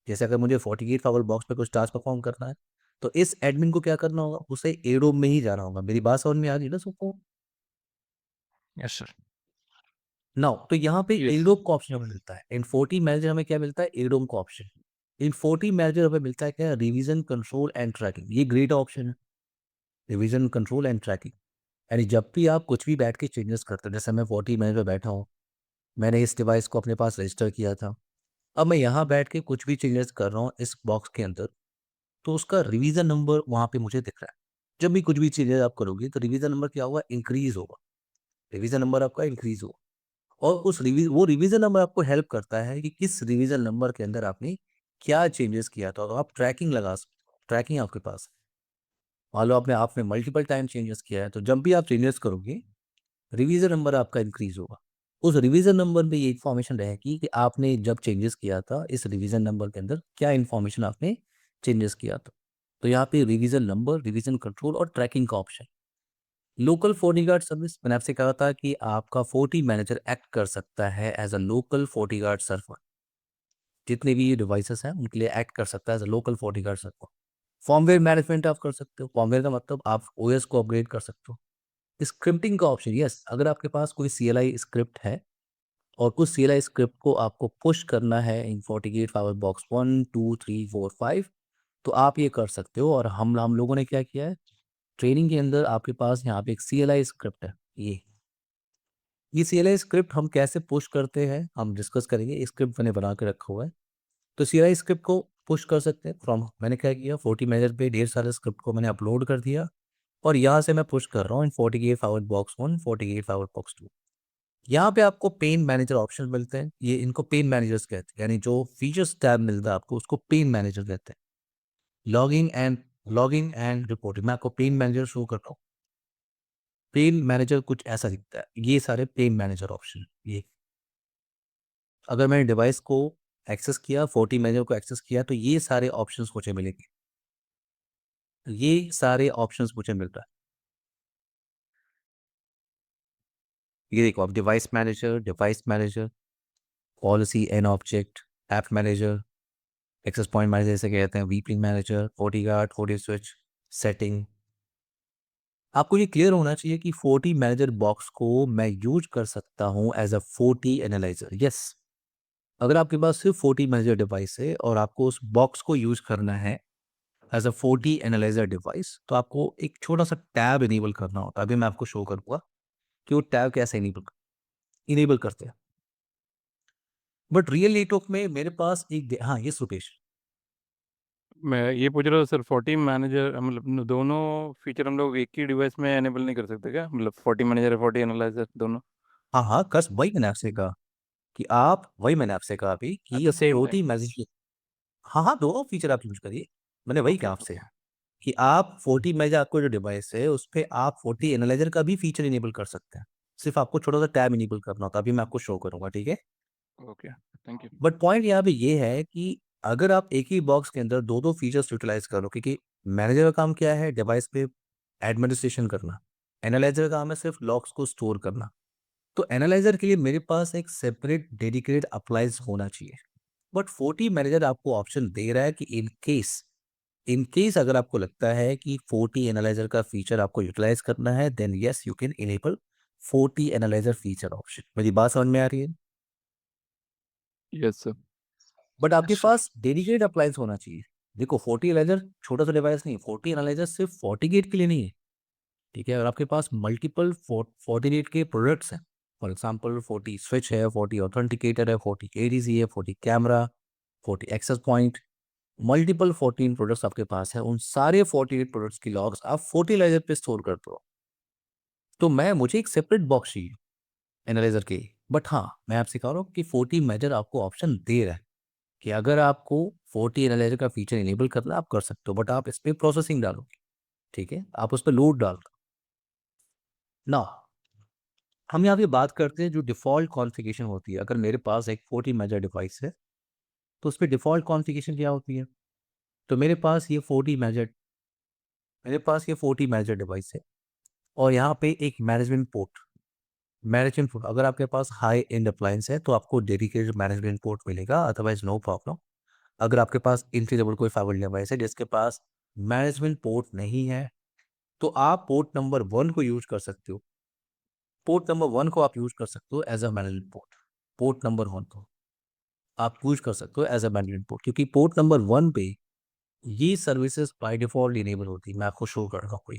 जैसे अगर मुझे 48 फावर बॉक्स पे कुछ टास्क परफॉर्म करना है, तो इस एडमिन को क्या करना होगा? उसे एडोम में ही जाना होगा। मेरी बात समझ में आ रही है ना सबको? Yes sir. नाउ तो यहाँ पे यस। एडोम का ऑप्शन हमें मिलता है। इन 40 मैनेजर हमें क्या मिलता है? एडोम का ऑप्शन। इन 40 मैनेजर हमें मिलता है क्या? Revision control and tracking. ये ग्रेट ऑप्शन है, रिवीजन कंट्रोल एंड ट्रैकिंग। यानी जब भी आप कुछ भी बैठ के चेंजेस करते हो, जैसे मैं 40 मैनेजर बैठा हूँ, मैंने इस डिवाइस को अपने पास रजिस्टर किया था, अब मैं यहाँ बैठ के कुछ भी चेंजेस कर रहा हूँ इस बॉक्स के अंदर, तो उसका रिवीजन नंबर वहाँ पे मुझे दिख रहा है। जब भी कुछ भी चीज़ें आप करोगे तो रिवीजन नंबर क्या होगा? इंक्रीज होगा। रिवीजन नंबर आपका इंक्रीज होगा, और वो रिवीजन नंबर आपको हेल्प करता है कि किस रिवीजन नंबर के अंदर आपने क्या चेंजेस किया था। तो आप ट्रैकिंग लगा सकते हो, ट्रैकिंग आपके पास है। मान लो आपने मल्टीपल टाइम चेंजेस किया है, तो जब भी आप चेंजेस करोगे, रिवीजन नंबर आपका इंक्रीज होगा। उस रिवीजन नंबर में ये इन्फॉर्मेशन रहेगी कि आपने जब चेंजेस किया था, इस रिवीजन नंबर के अंदर क्या इन्फॉर्मेशन आपने चेंजेस किया था। तो यहाँ पे रिवीजन नंबर, रिवीजन कंट्रोल और ट्रैकिंग का option. Local forty guard service, मैंने आपसे कहा था कि आपका 40 मैनेजर एक्ट कर सकता है as a local 40 guard server. जितने भी ये डिवाइसेस हैं उनके लिए एक्ट कर सकता है as a local 40 guard server. Firmware management आप कर सकते हो। फॉर्मवेयर का मतलब आप ओएस को अपग्रेड कर सकते हो। स्क्रिप्टिंग का ऑप्शन, यस, अगर आपके पास कोई सीएलआई स्क्रिप्ट है और उस सीएलआई स्क्रिप्ट को आपको पुश करना है इन 48 फाइवर बॉक्स 1 2 3 4 5, तो आप ये कर सकते हो। और हम लोगों ने क्या किया है, ट्रेनिंग के अंदर आपके पास यहाँ पे एक CLI स्क्रिप्ट है। ये CLI स्क्रिप्ट हम कैसे पुश करते हैं हम डिस्कस करेंगे। ये स्क्रिप्ट मैंने बना के रखा हुआ है। तो CLI स्क्रिप्ट को पुश कर सकते हैं फ्रॉम, मैंने क्या किया 40 मैनेजर पे ढेर सारे स्क्रिप्ट को मैंने अपलोड कर दिया और यहाँ से मैं पुश कर रहा हूँ इन 48 फॉरवर्ड बॉक्स 1, 48 फॉरवर्ड बॉक्स 2। यहाँ पे आपको पेन मैनेजर ऑप्शन मिलते हैं, ये इनको पेन मैनेजर्स कहते हैं, यानी जो फीचर्स टैब मिलता है आपको उसको पेन मैनेजर कहते हैं। लॉगिंग एंड रिपोर्टिंग, मैं आपको पेन मैनेजर शो कर रहा हूँ। पेन मैनेजर कुछ ऐसा दिखता है, ये सारे पेन मैनेजर ऑप्शन। ये अगर मैंने डिवाइस को एक्सेस किया, 40 मैनेजर को एक्सेस किया, तो ये सारे ऑप्शंस मुझे मिलेंगे। ये सारे ऑप्शंस मुझे मिल रहा है। ये देखो आप, device manager, policy and object, app manager, access point manager जैसे कहते हैं, VP manager, FortiGuard, FortiSwitch, setting. आपको ये क्लियर होना चाहिए कि 40 मैनेजर बॉक्स को मैं यूज कर सकता हूँ एज अ 40 एनालाइजर। यस, अगर आपके पास सिर्फ 40 मैनेजर डिवाइस है और आपको उस बॉक्स को यूज करना है एज अ 40 एनालाइजर डिवाइस, तो आपको एक छोटा सा टैब इनेबल करना होता है। अभी मैं आपको शो करूंगा कि वो टैब कैसे इनेबल करते हैं। बट रियल नेटवर्क में मेरे पास हाँ, ये सुपेश। मैं ये पूछ रहा हूँ सर, 40 मैनेजर मतलब दोनों फीचर हम लोग एक ही डिवाइस में एनेबल नहीं कर सकते क्या? मतलब 40 मैनेजर 40 एनालाइजर दोनों हाँ हाँ, कस वही मैंने आपसे कहा कि आप, वही मैंने आपसे कहा अभी कि एट ये द सेम 40 टाइम? मैसेज। हाँ हाँ, दोनों फीचर आप यूज करिए। मैंने वही ओके कहा आपसे ओके कि आप 40 मैनेजर, आपको जो डिवाइस है उस पे आप 40 एनालाइजर का भी फीचर इनेबल कर सकते हैं। सिर्फ आपको छोटा सा टैब इनेबल करना होता है। अभी मैं आपको शो करूंगा, ठीक है। Okay, thank you. But point यहाँ पे ये है कि अगर आप एक ही बॉक्स के अंदर दो दो फीचर्स यूटिलाइज करो, क्योंकि मैनेजर का काम क्या है, डिवाइस पे एडमिनिस्ट्रेशन करना, एनालाइजर का काम है सिर्फ लॉग्स को स्टोर करना। तो एनालाइजर के लिए मेरे पास एक सेपरेट डेडिकेटेड अप्लाइंस होना चाहिए। बट 40 मैनेजर आपको ऑप्शन दे रहा है कि इन केस अगर आपको लगता है कि 40 एनालाइजर का फीचर आपको यूटिलाइज करना है, then yes you can enable 40 analyzer feature option. मेरी बात समझ में आ रही है। Yes sir. बट आपके पास डेडिकेटेड अप्लायंस होना चाहिए। देखो 40 एनालाइजर छोटा सा डिवाइस नहीं, 40 एनालाइजर सिर्फ 40 गेट के लिए नहीं है, ठीक है। अगर आपके पास मल्टीपल 40 गेट के प्रोडक्ट्स हैं, फॉर एग्जांपल 40 स्विच है, 40 ऑथेंटिकेटर है, 40 एडीसी है, 40 camera, 40 access point, multiple 14 products आपके पास है, उन सारे 48 प्रोडक्ट्स की लॉग्स आप 40 एनालाइजर पे स्टोर करते हो। तो मुझे एक सेपरेट बॉक्स चाहिए एनालाइजर के। बट हाँ, मैं आपसे कह रहा हूँ कि 40 मैनेजर आपको ऑप्शन दे रहा है कि अगर आपको 40 एनालाइजर का फीचर इनेबल करना है, आप कर सकते हो, बट आप इस पे प्रोसेसिंग डालोगे, ठीक है, आप उस पर लोड डाल ना। हम यहाँ पे बात करते हैं जो डिफ़ॉल्ट कॉन्फ़िगरेशन होती है। अगर मेरे पास एक 40 मैनेजर डिवाइस है, तो उस पे डिफ़ॉल्ट कॉन्फ़िगरेशन क्या होती है। तो मेरे पास ये 40 मैनेजर डिवाइस है और यहाँ पे एक मैनेजमेंट पोर्ट, अगर आपके पास हाई एंड अप्लायंस है तो आपको डेडिकेटेड मैनेजमेंट पोर्ट मिलेगा, अदरवाइज नो प्रॉब्लम। अगर आपके पास इंट्री लेवल कोई फाइबर डिवाइस है जिसके पास मैनेजमेंट पोर्ट नहीं है, तो आप पोर्ट नंबर वन को आप यूज कर सकते हो as a management port. Port number one को आप यूज कर सकते हो एज अ मैनेजमेंट पोर्ट, क्योंकि पोर्ट नंबर वन पे ये सर्विसेज बाय डिफॉल्ट इनेबल होती है। मैं आपको शो कर रहा हूँ।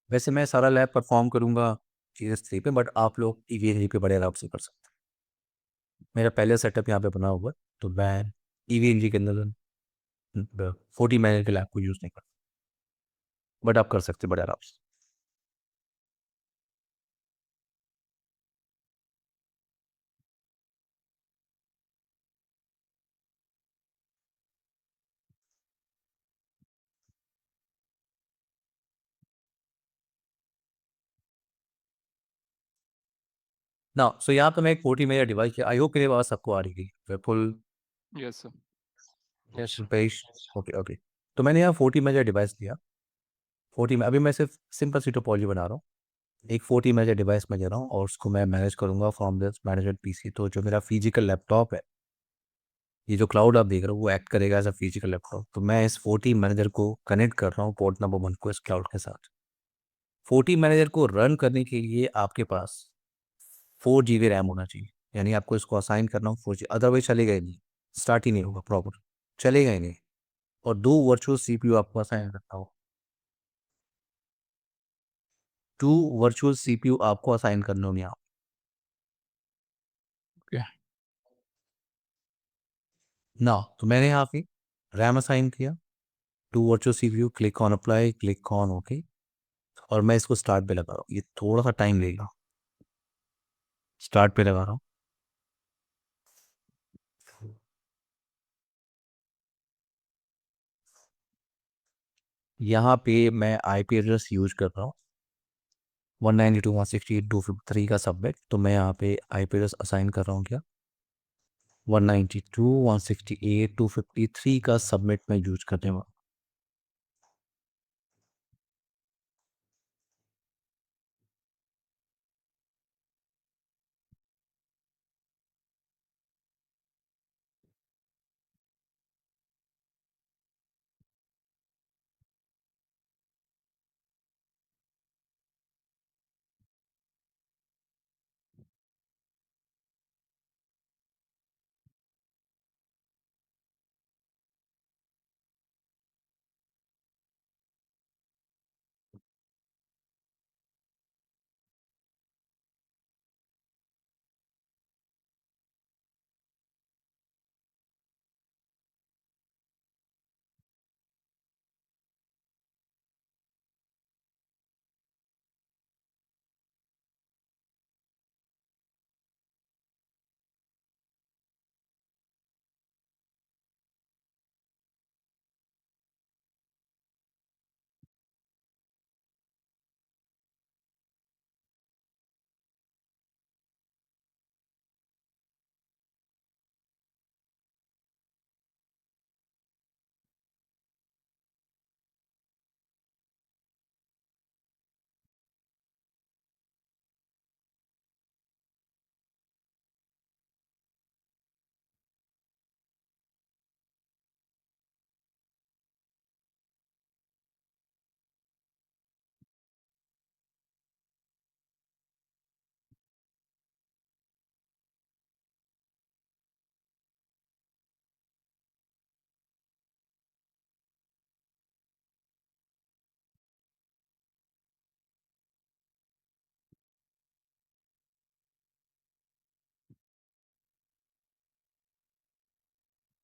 वैसे मैं सारा लैब परफॉर्म करूंगा CS3 पे, बट आप लोग EVNG पे बड़े आराम से कर सकते हैं। मेरा पहले सेटअप यहाँ पे बना हुआ है, तो मैं EVNG के अंदर 40 मैनेजर के लैब को यूज नहीं करता, बट आप कर सकते हैं बड़े आराम से। ना सो यहाँ पे मैं एक 40 मैनेजर डिवाइस, आई होप मेरी आवाज सबको आ रही है फुल। Yes sir. यस पेश। Okay okay. तो मैंने यहाँ 40 मेजर डिवाइस लिया। 40 में अभी मैं सिर्फ सिंपल सी टोपोलॉजी बना रहा हूँ। एक 40 मेजर डिवाइस में ले रहा हूँ और उसको मैं मैनेज करूँगा फ्रॉम दिस मैनेजमेंट पीसी। तो जो मेरा फिजिकल लैपटॉप है, ये जो क्लाउड आप देख रहे हो, वो एक्ट करेगा एज अ फिजिकल लैपटॉप। तो मैं इस 40 मैनेजर को कनेक्ट कर रहा हूँ पोर्ट नंबर 1 को इस क्लाउड के साथ। 40 मैनेजर को रन करने के लिए आपके पास 4 GB रैम होना चाहिए। यानी आपको इसको असाइन करना हो 4 GB, अदरवाइज चलेगा ही नहीं, स्टार्ट ही नहीं होगा प्रॉपर, चलेगा ही नहीं। और 2 वर्चुअल CPU आपको असाइन करना हो। 2 वर्चुअल CPU आपको असाइन करने होंगे यहाँ। ओके। ना तो मैंने यहाँ पे रैम असाइन किया, 2 virtual CPU, click on apply, click on okay, और मैं इसको स्टार्ट पे लगा रहा हूँ। ये थोड़ा सा टाइम लेगा, स्टार्ट पे लगा रहा हूँ। यहाँ पे मैं IP एड्रेस यूज कर रहा हूँ 192.168.253 का सबनेट। तो मैं यहाँ पे IP एड्रेस असाइन कर रहा हूँ क्या, 192.168.253 का सबनेट मैं यूज करने वाला।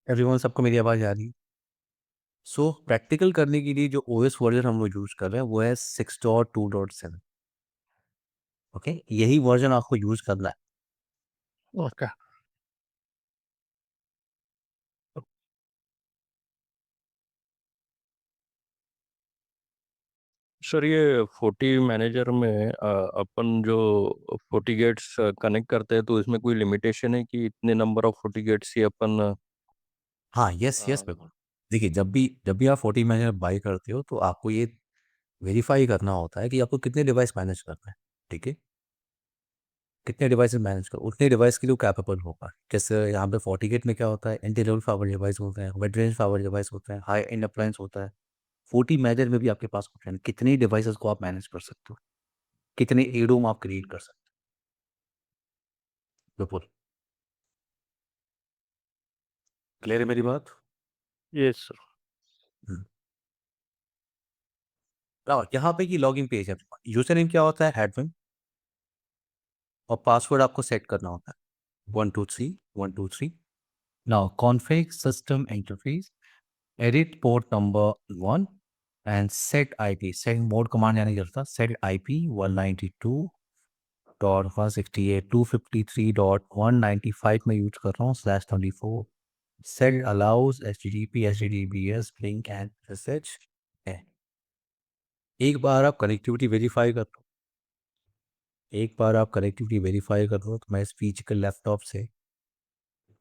एवरीवन, सबको मेरी आवाज़ आ रही है? सो प्रैक्टिकल करने के लिए जो OS वर्जन हम लोग यूज कर रहे हैं वो है 6.2.7। ओके, यही वर्जन आपको यूज करना है। ओके सर, ये 40 मैनेजर में अपन जो 40 गेट्स कनेक्ट करते हैं, तो इसमें कोई लिमिटेशन है कि इतने नंबर ऑफ 40 गेट्स ही अपन हाँ, यस यस बिल्कुल। देखिए, जब भी आप 40 मैनेजर बाई करते हो तो आपको ये वेरीफाई करना होता है कि आपको कितने डिवाइस मैनेज करना है। ठीक है, कितने डिवाइस मैनेज करो, उतने डिवाइस के लिए कैपेबल होगा। जैसे यहाँ पे 40 गेट में क्या होता है, एंटी लेवल पावर डिवाइस होते हैं, मिड रेंज पावर डिवाइस होते हैं, हाई एंड अप्लायंस होता है। 40 मैनेजर में भी आपके पास ऑप्शन है कितनी डिवाइसेस को आप मैनेज कर सकते हो, कितने एडोम आप क्रिएट कर सकते हो। बिल्कुल क्लियर है मेरी बात? Yes sir. हम्म। यहाँ पे की लॉगिन पेज है। यूजर नेम क्या होता है, हेडविन, और पासवर्ड आपको सेट करना होता है 123 123। Now config system interface, edit port number 1 and set IP। Set mode command यानी करता सेट IP 192.168.253.195 में यूज कर रहा हूँ /24। Set allows HTTP HTTPS link and SSH है। एक बार आप कनेक्टिविटी वेरीफाई कर लो, एक बार आप कनेक्टिविटी वेरीफाई कर लो, तो मैं इस फिजिकल लैपटॉप से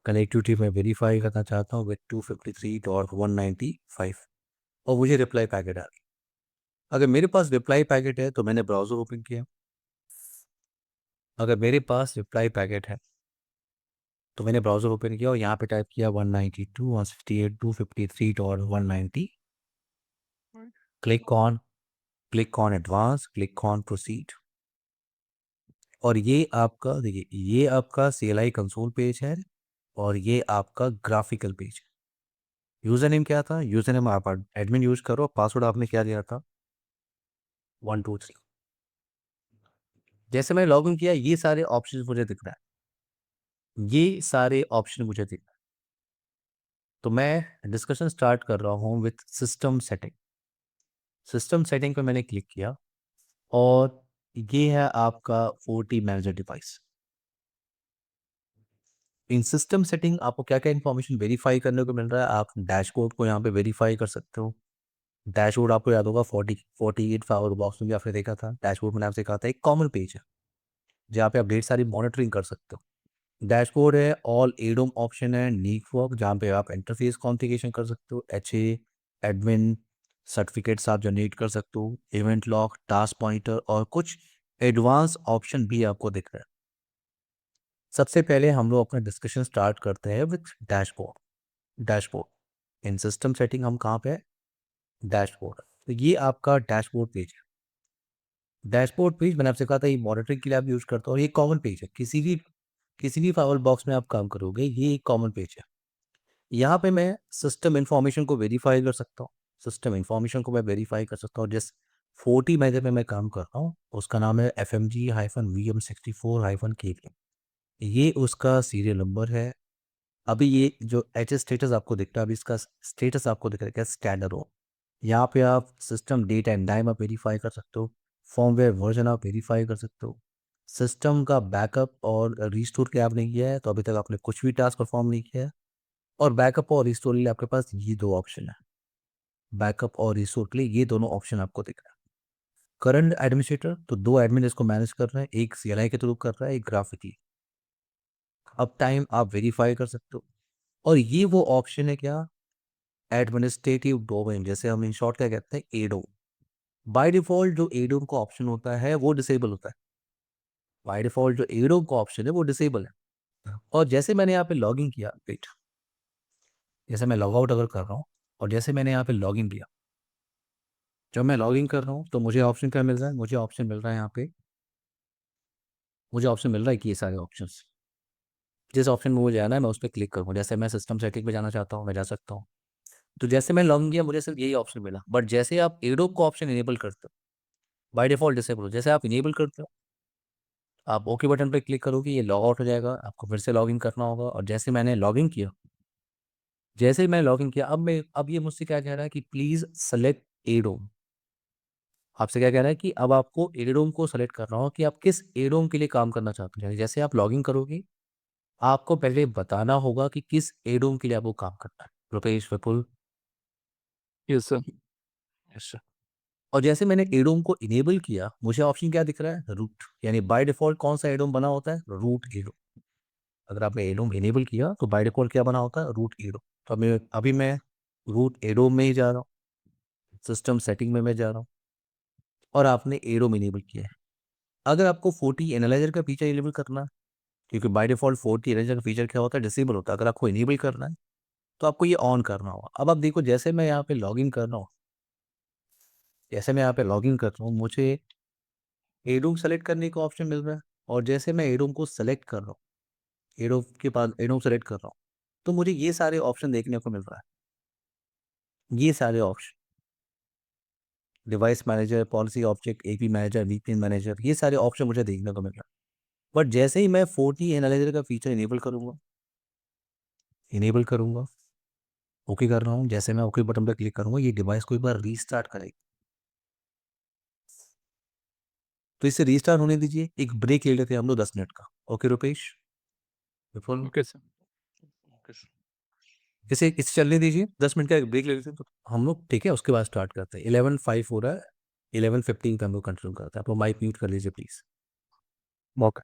कनेक्टिविटी में वेरीफाई करना चाहता हूँ विद 253.195। और मुझे रिप्लाई पैकेट आ गया। अगर मेरे पास रिप्लाई पैकेट है तो मैंने ब्राउज़र ओपन किया। अगर मेरे पास रिप्लाई पैकेट है तो मैंने ब्राउज़र ओपन किया और यहाँ पे टाइप किया 192, 168, 253 और 190। Click on advance, click on proceed. और ये आपका देखिए, ये आपका CLI कंसोल पेज है और ये आपका ग्राफिकल पेज है। यूज़र नेम क्या था? यूज़र नेम आप एडमिन यूज़ करो। पासवर्ड आपने क्या दिया था? 123। जैसे मैंने लॉगिन किया, ये सारे ऑप्शंस मुझे दिख रहा है, ये सारे ऑप्शन मुझे दिख रहा है। तो मैं डिस्कशन स्टार्ट कर रहा हूँ with system setting. System setting पे मैंने क्लिक किया और ये है आपका 4T मैनेजर डिवाइस। इन सिस्टम सेटिंग आपको क्या क्या इन्फॉर्मेशन वेरीफाई करने को मिल रहा है? आप डैशबोर्ड को यहाँ पे वेरीफाई कर सकते हो। डैशबोर्ड आपको याद होगा 48 फावर बॉक्स में भी आपने देखा था। डैशबोर्ड मैंने आपसे कहा था एक कॉमन पेज है जहाँ पे आप ढेर सारी मॉनिटरिंग कर सकते हो। डैशबोर्ड है, ऑल एडोम ऑप्शन है, नीकवर्क जहाँ पे आप इंटरफेस कॉन्फ़िगरेशन कर सकते हो, एचए, एडमिन, सर्टिफिकेट्स आप जनरेट कर सकते हो, इवेंट लॉग, टास्क पॉइंटर और कुछ एडवांस ऑप्शन भी आपको दिख रहा है। सबसे पहले हम लोग अपना डिस्कशन स्टार्ट करते हैं with dashboard. Dashboard in system setting हम कहाँ पे है? डैशबोर्ड। तो ये आपका डैशबोर्ड पेज है। डैशबोर्ड पेज मैंने आपसे कहा था ये मॉनिटरिंग के लिए आप यूज करते हो और ये कॉमन पेज है। किसी भी फाइल बॉक्स में आप काम करोगे, ये एक कॉमन पेज है। यहाँ पे मैं सिस्टम इंफॉर्मेशन को वेरीफाई कर सकता हूँ। सिस्टम इंफॉर्मेशन को मैं वेरीफाई कर सकता हूँ। जिस 40 मेजर में मैं काम कर रहा हूँ उसका नाम है FMG-VM64-KVM। ये उसका सीरियल नंबर है। अभी ये जो एच स्टेटस आपको दिख रहा है, अभी इसका स्टेटस आपको दिख रहा है स्टैंडर्ड हो। यहाँ पे आप सिस्टम डेट एंड टाइम आप वेरीफाई कर सकते हो। फॉर्मवेयर वर्जन आप वेरीफाई कर सकते हो। सिस्टम का बैकअप और रिस्टोर क्या आपने किया है, तो अभी तक आपने कुछ भी टास्क परफॉर्म नहीं किया है। और बैकअप और रिस्टोर के लिए आपके पास ये दो ऑप्शन है। बैकअप और रिस्टोर के लिए ये दोनों ऑप्शन आपको दिख रहा है। करंट एडमिनिस्ट्रेटर, तो दो एडमिन इसको मैनेज कर रहे हैं, एक CLI के थ्रू कर रहा है, एक ग्राफिकली। अब टाइम आप वेरीफाई कर सकते हो। और ये वो ऑप्शन है क्या? एडमिनिस्ट्रेटिव डोमेन, जैसे हम इन शॉर्ट क्या कहते हैं, एडो। बाय डिफॉल्ट जो एडोम का ऑप्शन होता है वो डिसेबल होता है। बाय डिफॉल्ट जो एडोम का ऑप्शन है वो डिसेबल है। और जैसे मैंने यहाँ पे लॉगिन किया, वेट, जैसे मैं लॉग आउट अगर कर रहा हूँ और जैसे मैंने यहाँ पे लॉगिन किया, जब मैं लॉगिन कर रहा हूँ तो मुझे ऑप्शन क्या मिल रहा है? मुझे ऑप्शन मिल रहा है यहाँ पे, मुझे ऑप्शन मिल रहा है कि ये सारे ऑप्शन, जिस ऑप्शन में मुझे जाना है मैं उस पर क्लिक करूँ। जैसे मैं सिस्टम सेटिंग पे जाना चाहता हूँ, मैं जा सकता हूँ। तो जैसे मैं लॉगिन किया मुझे सिर्फ यही ऑप्शन मिला। बट जैसे आप एडोब का ऑप्शन इनेबल करते हो, बाय डिफॉल्ट डिसेबल हो, जैसे आप इनेबल करते हो, आप ओके बटन पे क्लिक करोगे, ये लॉग आउट हो जाएगा, आपको फिर से लॉगिन करना होगा। और जैसे मैंने लॉगिन किया, जैसे ही मैं लॉगिन किया, अब ये मुझसे क्या कह रहा है कि प्लीज सेलेक्ट एडोम। आपसे क्या कह रहा है कि अब आपको एडोम को सेलेक्ट करना होगा कि आप किस एडोम के लिए काम करना चाहते हो। यानी जैसे आप लॉगिन करोगे, आपको पहले बताना होगा कि किस एडोम के लिए आपको काम करना है। Rupesh, Vipul. Yes sir. Yes sir. और जैसे मैंने एडोम को इनेबल किया, मुझे ऑप्शन क्या दिख रहा है? रूट। यानी बाय डिफॉल्ट कौन सा एडोम बना होता है? Root ADOM. अगर आपने एडोम इनेबल किया तो बाय डिफॉल्ट क्या बना होता है? Root ADOM. तो अभी मैं रूट एडोम में ही जा रहा हूँ, सिस्टम सेटिंग में मैं जा रहा हूँ और आपने एडोम इनेबल किया है। अगर आपको 40 एनालाइजर का फीचर इनेबल करना है, क्योंकि बाय डिफॉल्ट 40 एनालाइजर का फीचर क्या होता है? डिसेबल होता है। अगर आपको इनेबल करना है तो आपको ये ऑन करना होगा। अब आप देखो, जैसे मैं यहाँ पे लॉगिन कर रहा हूँ, जैसे मैं यहाँ पे लॉगिन कर रहा हूँ, मुझे एडोम सेलेक्ट करने का ऑप्शन मिल रहा है। और जैसे मैं एडोम को सेलेक्ट कर रहा हूँ, एडोम के पास एडोम सेलेक्ट कर रहा हूँ, तो मुझे ये सारे ऑप्शन देखने को मिल रहा है। ये सारे option, device manager, policy object, AP manager, VPN manager, ये सारे ऑप्शन मुझे देखने को मिल रहा है। बट जैसे ही मैं 40 एनालाइजर का फीचर इनेबल करूंगा, ओके कर रहा हूँ, जैसे मैं ओके बटन पर क्लिक करूंगा, ये डिवाइस को एक बार रीस्टार्ट करेगी। तो इसे रीस्टार्ट होने दीजिए, एक ब्रेक ले लेते हैं हम लोग 10 मिनट का। Okay Rupesh, Vipul, okay sir. Okay sir. इसे चलने दीजिए, 10 मिनट का एक ब्रेक ले लेते हैं तो हम लोग, ठीक है, उसके बाद स्टार्ट करते हैं। 11:05 हो रहा है, 11:15 पे हम लोग कंटिन्यू करते हैं। आप लोग माइक म्यूट कर लीजिए प्लीज। मौका।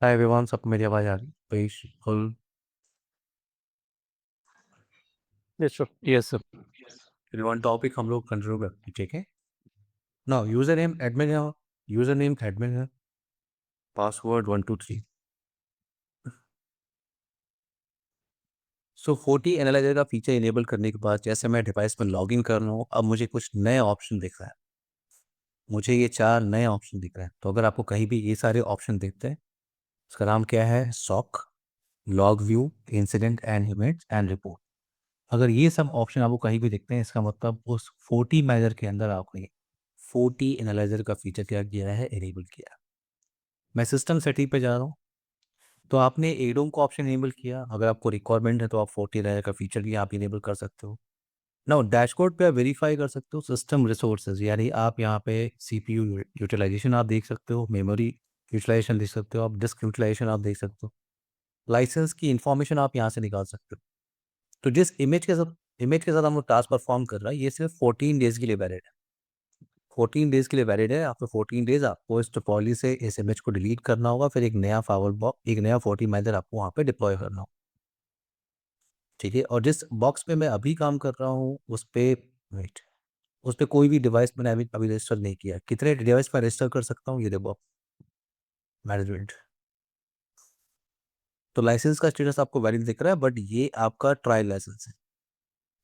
हाय एवरीवन, सबको मेरी आवाज़ आ रही है? पेश full. Yes sir. Yes sir. Everyone, topic हम लोग कंटिन्यू करते हैं, ठीक है? नाउ यूजर नेम एडमिन है, यूजर नेम एडमिन है, पासवर्ड 123। सो 40 एनालाइजर का फीचर इनेबल करने के बाद जैसे मैं डिवाइस में लॉगिन कर रहा हूँ, अब मुझे कुछ नए ऑप्शन दिख रहा है। मुझे ये 4 नए ऑप्शन दिख रहे हैं। तो अगर आपको कहीं भी ये सारे ऑप्शन दिखते हैं, इसका नाम क्या है? SOC, log view, incident and image and report. अगर ये सब ऑप्शन आपको कहीं भी दिखते हैं, इसका मतलब उस 40 मैनेजर के अंदर आपने 40 एनालाइजर का फीचर क्या किया है? इनेबल किया। मैं सिस्टम सेटिंग पे जा रहा हूँ, तो आपने एडोम का ऑप्शन इनेबल किया। अगर आपको रिक्वायरमेंट है तो आप 40 एनालाइजर का फीचर भी आप इनेबल कर सकते हो। नाउ डैशबोर्ड पे आप वेरीफाई कर सकते हो सिस्टम रिसोर्सेज, यानी आप यहाँ पे सीपीयू यूटिलाइजेशन आप देख सकते हो, मेमोरी यूटिलाइजेशन देख सकते हो, आप डिस्क यूटिलाइजेशन आप देख सकते हो, लाइसेंस की इंफॉर्मेशन आप यहाँ से निकाल सकते हो। तो जिस इमेज के साथ हम लोग टास्क परफॉर्म कर रहा है, ये सिर्फ 14 डेज के लिए वैलिड है। 14 डेज के लिए वैलिड है। आफ्टर 14 डेज आपको इस टोपोलॉजी से इस इमेज को डिलीट करना होगा, फिर एक नया फावर बॉक्स, एक नया 40 मैनेजर आपको वहाँ पे डिप्लॉय करना होगा, ठीक है? और जिस बॉक्स पे मैं अभी काम कर रहा हूँ उस पे, वेट, उस पे कोई भी डिवाइस मैंने अभी अभी रजिस्टर नहीं किया। कितने डिवाइस पर रजिस्टर कर सकता हूँ? ये देखो, मैनेजमेंट। तो लाइसेंस का स्टेटस आपको वैलिड दिख रहा है, बट ये आपका ट्रायल लाइसेंस है।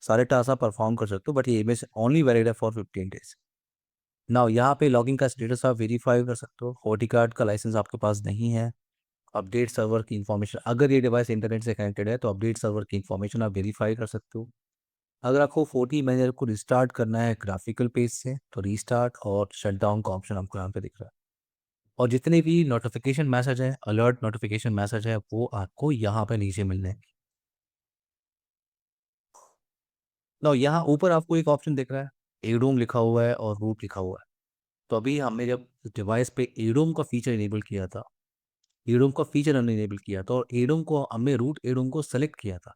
सारे टास्क आप परफॉर्म कर सकते हो, बट ये इमेज ओनली वैलिड है फॉर 15 डेज। नाउ यहाँ पे लॉगिन का स्टेटस आप वेरीफाई कर सकते हो। फोर्टी कार्ड का लाइसेंस आपके पास नहीं है। अपडेट सर्वर की इन्फॉर्मेशन, अगर ये डिवाइस इंटरनेट से कनेक्टेड है तो अपडेट सर्वर की इन्फॉर्मेशन आप वेरीफाई कर सकते हो। अगर आपको 40 मैनेजर को रिस्टार्ट करना है ग्राफिकल पेज से, तो रिस्टार्ट और शट डाउन का ऑप्शन आपको यहाँ पे दिख रहा है। और जितने भी नोटिफिकेशन मैसेज है, अलर्ट नोटिफिकेशन मैसेज है, वो आपको यहाँ पे नीचे मिलने हैं। ना यहाँ ऊपर आपको एक ऑप्शन दिख रहा है, एडोम लिखा हुआ है और रूट लिखा हुआ है। तो अभी हमने जब डिवाइस पे एडोम का फीचर इनेबल किया था, एडोम का फीचर हमने इनेबल किया था और एडोम को हमने रूट एडोम को सेलेक्ट किया था।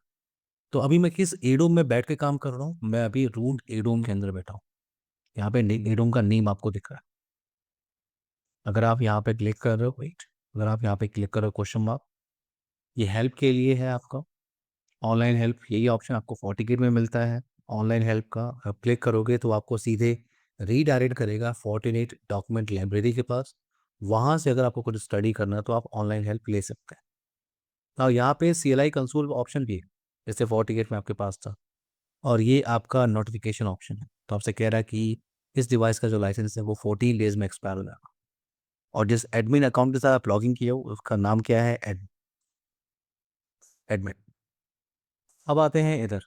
तो अभी मैं किस एडोम में बैठ के काम कर रहा हूँ? मैं अभी रूट एडोम के अंदर बैठा हूँ। यहाँ पे एडोम का नेम आपको दिख रहा है। अगर आप यहाँ पे क्लिक कर रहे हो, वेट, अगर आप यहाँ पे क्लिक कर रहे हो क्वेश्चन मार्क, ये हेल्प के लिए है आपका, ऑनलाइन हेल्प। यही ऑप्शन आपको 40 गिग में मिलता है। ऑनलाइन हेल्प का आप क्लिक करोगे तो आपको सीधे रीडायरेक्ट करेगा फोर्टिनेट डॉक्यूमेंट लाइब्रेरी के पास। वहाँ से अगर आपको कुछ स्टडी करना है तो आप ऑनलाइन हेल्प ले सकते हैं। और यहाँ पे CLI कंसोल ऑप्शन भी है, जैसे 48 में आपके पास था। और ये आपका नोटिफिकेशन ऑप्शन है। तो आपसे कह रहा है कि इस डिवाइस का जो लाइसेंस है वो 14 डेज में एक्सपायर हो जाएगा। और जिस एडमिन अकाउंट के साथ आप लॉगिन किए हो उसका नाम क्या है? एडमिन। अब आते हैं इधर,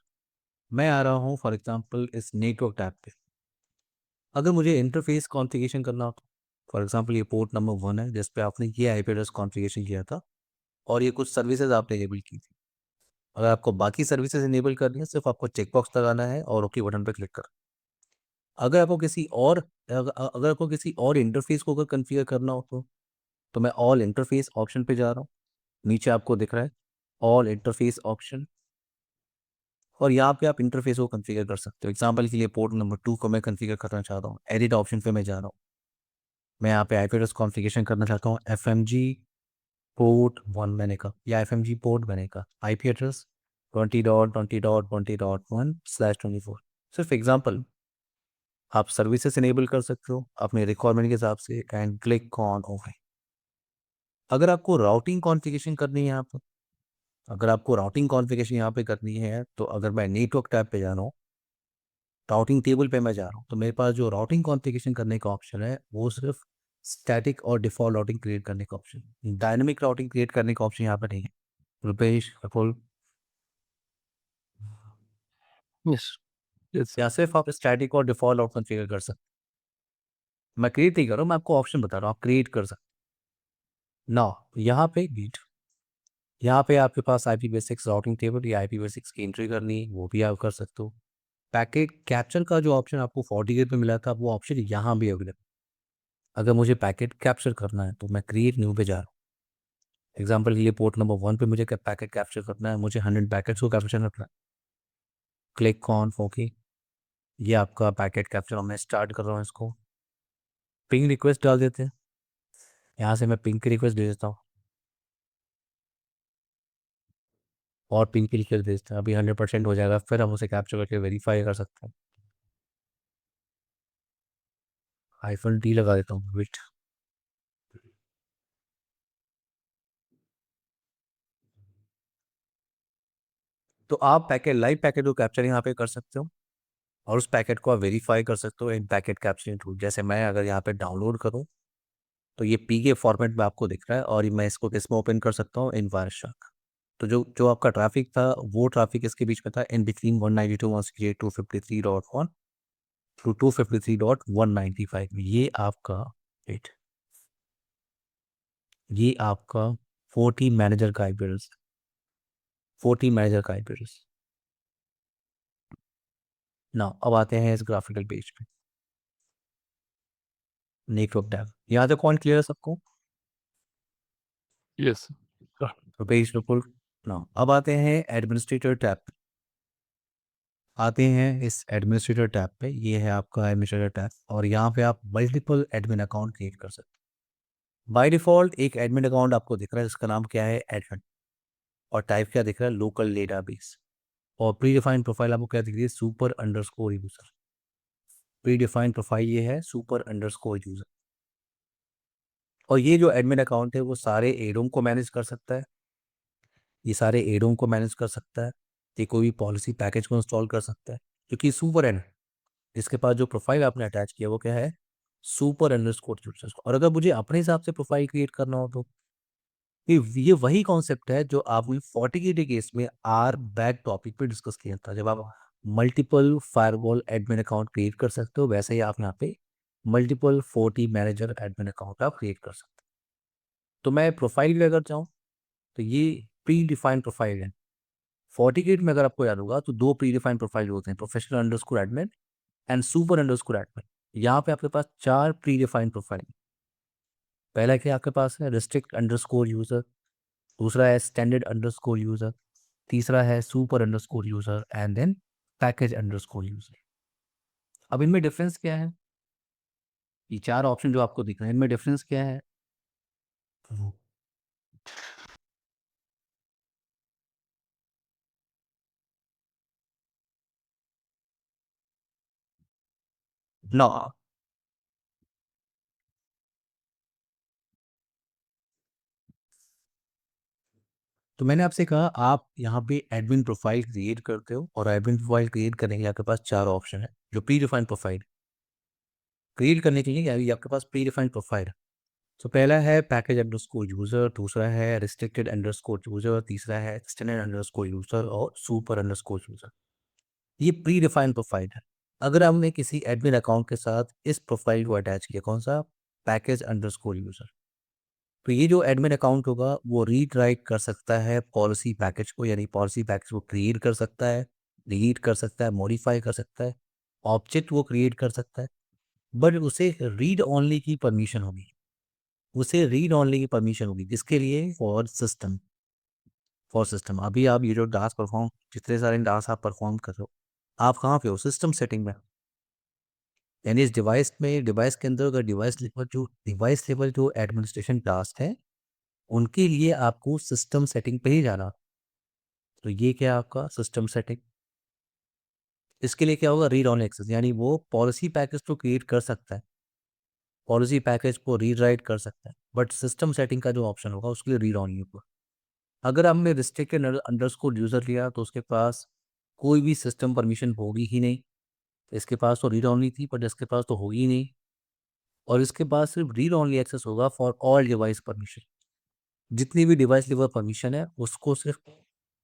मैं आ रहा हूँ फॉर एग्जांपल इस नेटवर्क टैब पे। अगर मुझे इंटरफेस कॉन्फ़िगरेशन करना हो तो, फॉर एग्जांपल ये पोर्ट नंबर 1 है जिस पे आपने ये आईपी एड्रेस कॉन्फ़िगरेशन किया था और ये कुछ सर्विसेज आपने इनेबल की थी। अगर आपको बाकी सर्विसेज इनेबल करनी है, सिर्फ आपको चेकबॉक्स लगाना है और ओके बटन पे क्लिक कर। अगर आपको किसी और अगर आपको किसी और इंटरफेस को अगर कन्फिगर करना हो तो मैं ऑल इंटरफेस ऑप्शन पे जा रहा हूँ। नीचे आपको दिख रहा है ऑल इंटरफेस ऑप्शन, और यहाँ पे आप इंटरफेस को कन्फिगर कर सकते हो। एग्जांपल के लिए पोर्ट नंबर 2 को मैं कन्फिगर करना चाहता हूँ, एडिट ऑप्शन पे मैं जा रहा हूँ। मैं यहाँ पे आईपी एड्रेस कॉन्फ़िगरेशन करना चाहता हूँ, FMG पोर्ट 1 मैंने कहा, या FMG पोर्ट मैंने कहा, आईपी एड्रेस 20.20.20.1/24। सिर्फ एग्जांपल। आप सर्विसेज इनेबल कर सकते हो अपने रिक्वायरमेंट के हिसाब से एंड क्लिक ऑन ओके। अगर आपको राउटिंग कॉन्फ़िगरेशन करनी है यहाँ पर, अगर आपको राउटिंग कॉन्फ़िगरेशन यहाँ पे करनी है, तो अगर मैं नेटवर्क टैब पे जा रहा हूँ, राउटिंग टेबल पे मैं जा रहा हूँ, तो मेरे पास जो राउटिंग कॉन्फ़िगरेशन करने का ऑप्शन है वो सिर्फ स्टैटिक और डिफ़ॉल्ट राउटिंग क्रिएट करने का ऑप्शन, डायनामिक राउटिंग क्रिएट करने का ऑप्शन यहाँ पर नहीं है। रुपेश, प्रफुल्ल, यस। यस। यहाँ सिर्फ आप स्टैटिक और डिफ़ॉल्ट राउट कॉन्फ़िगर कर सकते। मैं क्रिएट नहीं कर रहा हूँ, मैं आपको ऑप्शन बता रहा हूँ, आप क्रिएट कर सकते। ना यहाँ पे बीट, यहाँ पे आपके पास IPv6 राउटिंग टेबल या IPv6 की एंट्री करनी है, वो भी आप कर सकते हो। पैकेट कैप्चर का जो ऑप्शन आपको 40 गिग पे मिला था, वो ऑप्शन यहाँ भी अवेलेबल। अगर मुझे पैकेट कैप्चर करना है तो मैं क्रिएट न्यू पे जा रहा हूँ। एग्जाम्पल के लिए पोर्ट नंबर 1 पे मुझे पैकेट कैप्चर करना है, मुझे 100 पैकेट्स को कैप्चर करना है। क्लिक ऑन ओके, ये आपका पैकेट कैप्चर, मैं स्टार्ट कर रहा हूँ इसको। पिंग रिक्वेस्ट डाल देते हैं, यहाँ से मैं पिंग की रिक्वेस्ट दे देता हूँ। और पिन की लिख देते हैं, अभी 100% हो जाएगा, फिर हम उसे कैप्चर करके वेरीफाई कर सकते हैं। -D लगा देता हूँ, वेट। तो आप पैकेट, लाइव पैकेट को कैप्चर यहाँ पे कर सकते हो, और उस पैकेट को आप वेरीफाई कर सकते हो इन पैकेट कैप्चरिंग टूल। जैसे मैं अगर यहाँ पे डाउनलोड करूँ तो ये पी के फॉर्मेट में आपको दिख रहा है, और मैं इसको किसमें ओपन कर सकता हूँ, इन वायरशार्क। तो जो जो आपका ट्रैफिक था, वो ट्रैफिक इसके बीच में था, इन बिटवीन 192.168.253.1 टू 253.195 में। ये आपका, वेट, ये आपका 14 मैनेजर का आईपी एड्रेस, 14 मैनेजर का आईपी एड्रेस। ना अब आते हैं इस ग्राफिकल पेज पे, नेटवर्क टैब। यहाँ तक कौन क्लियर है सबको? यस। तो पेज बिल्कुल। ना अब आते हैं एडमिनिस्ट्रेटर टैब। आते हैं इस एडमिनिस्ट्रेटर टैब पे, ये है आपका एडमिनिस्ट्रेटर टैब, और यहाँ पे आप मल्टीपल एडमिन अकाउंट क्रिएट कर सकते हैं। बाय डिफॉल्ट एक एडमिन अकाउंट आपको दिख रहा है जिसका नाम क्या है, एडमिन, और टाइप क्या दिख रहा है, लोकल डेटाबेस। और प्री डिफाइंड प्रोफाइल आपको क्या दिख रही है, super underscore user. Pre defined profile ये है सुपर अंडरस्कोर यूजर। और ये जो एडमिन अकाउंट है वो सारे एडोम को मैनेज कर सकता है, ये सारे एडोम को मैनेज कर सकता है, ये कोई भी पॉलिसी पैकेज को इंस्टॉल कर सकता है, क्योंकि सुपर एंड, इसके पास जो प्रोफाइल आपने अटैच किया वो क्या है, सुपर अंडरस्कोर यूजर्स। और अगर मुझे अपने हिसाब से प्रोफाइल क्रिएट करना हो तो ये वही कॉन्सेप्ट है जो आपने 40 केस में आर बैक टॉपिक पे डिस्कस किया था, जब आप multiple firewall admin account create कर सकते हो, वैसे ही आप यहाँ पे मल्टीपल 40 मैनेजर एडमिन अकाउंट आप क्रिएट कर सकते हो। तो मैं प्रोफाइल भी अगर चाहूँ तो ये प्री डिफाइंड प्रोफाइल है। 40 में अगर आपको याद होगा तो दो प्री डिफाइंड प्रोफाइल होते हैं, professional underscore admin and super underscore admin. यहाँ पे आपके पास 4 प्री डिफाइंड प्रोफाइल। पहला क्या आपके पास है, रिस्ट्रिक्ट अंडरस्कोर यूजर, दूसरा है स्टैंडर्ड अंडरस्कोर यूजर, तीसरा है super underscore user, and then package underscore user. अब इनमें डिफरेंस क्या है, ये चार ऑप्शन जो आपको दिख रहे हैं इनमें डिफरेंस क्या है? ना, तो मैंने आपसे कहा आप यहाँ पे एडमिन प्रोफाइल क्रिएट करते हो, और एडमिन प्रोफाइल क्रिएट करने के लिए आपके पास चार ऑप्शन है। जो प्री डिफाइंड प्रोफाइल क्रिएट करने के लिए ये आपके पास प्री डिफाइंड प्रोफाइल है। तो पहला है पैकेज अंडरस्कोर यूजर, दूसरा है रिस्ट्रिक्टेड अंडरस्कोर यूजर, तीसरा है स्टैंडर्ड अंडरस्कोर यूजर, और सुपर अंडरस्कोर यूजर। ये प्री डिफाइंड प्रोफाइल है। अगर हमने किसी एडमिन अकाउंट के साथ इस प्रोफाइल को अटैच किया, कौन सा, पैकेज अंडरस्कोर यूजर, तो ये जो एडमिन अकाउंट होगा वो रीड राइट कर सकता है पॉलिसी पैकेज को, यानी पॉलिसी पैकेज को क्रिएट कर सकता है, डिलीट कर सकता है, मॉडिफाई कर सकता है, ऑब्जेक्ट वो क्रिएट कर सकता है, बट उसे रीड ओनली की परमिशन होगी। उसे रीड ओनली की परमिशन होगी किसके लिए, फॉर सिस्टम। For system. अभी आप ये जो टास्क परफॉर्म, जितने सारे टास्क आप परफॉर्म कर रहे हो, आप कहाँ पे हो, सिस्टम सेटिंग में। यानी इस डिवाइस में, डिवाइस के अंदर अगर डिवाइस लेवल जो एडमिनिस्ट्रेशन टास्क है उनके लिए आपको सिस्टम सेटिंग पे ही जाना। तो ये क्या है आपका सिस्टम सेटिंग। इसके लिए क्या होगा, रीड ऑन एक्सेस, यानी वो पॉलिसी पैकेज तो क्रिएट कर सकता है, पॉलिसी पैकेज को रीड राइट कर सकता है, बट सिस्टम सेटिंग का जो ऑप्शन होगा उसके लिए रीड ऑन होगा। अगर हमने रिस्ट्रिक्टेड अंडरस्कोर यूजर लिया तो उसके पास कोई भी सिस्टम परमिशन होगी ही नहीं। इसके पास तो रीड ऑनली थी, बट इसके पास तो होगी ही नहीं। और इसके पास सिर्फ रीड ऑनली एक्सेस होगा फॉर ऑल डिवाइस परमिशन। जितनी भी डिवाइस लेवल परमिशन है उसको सिर्फ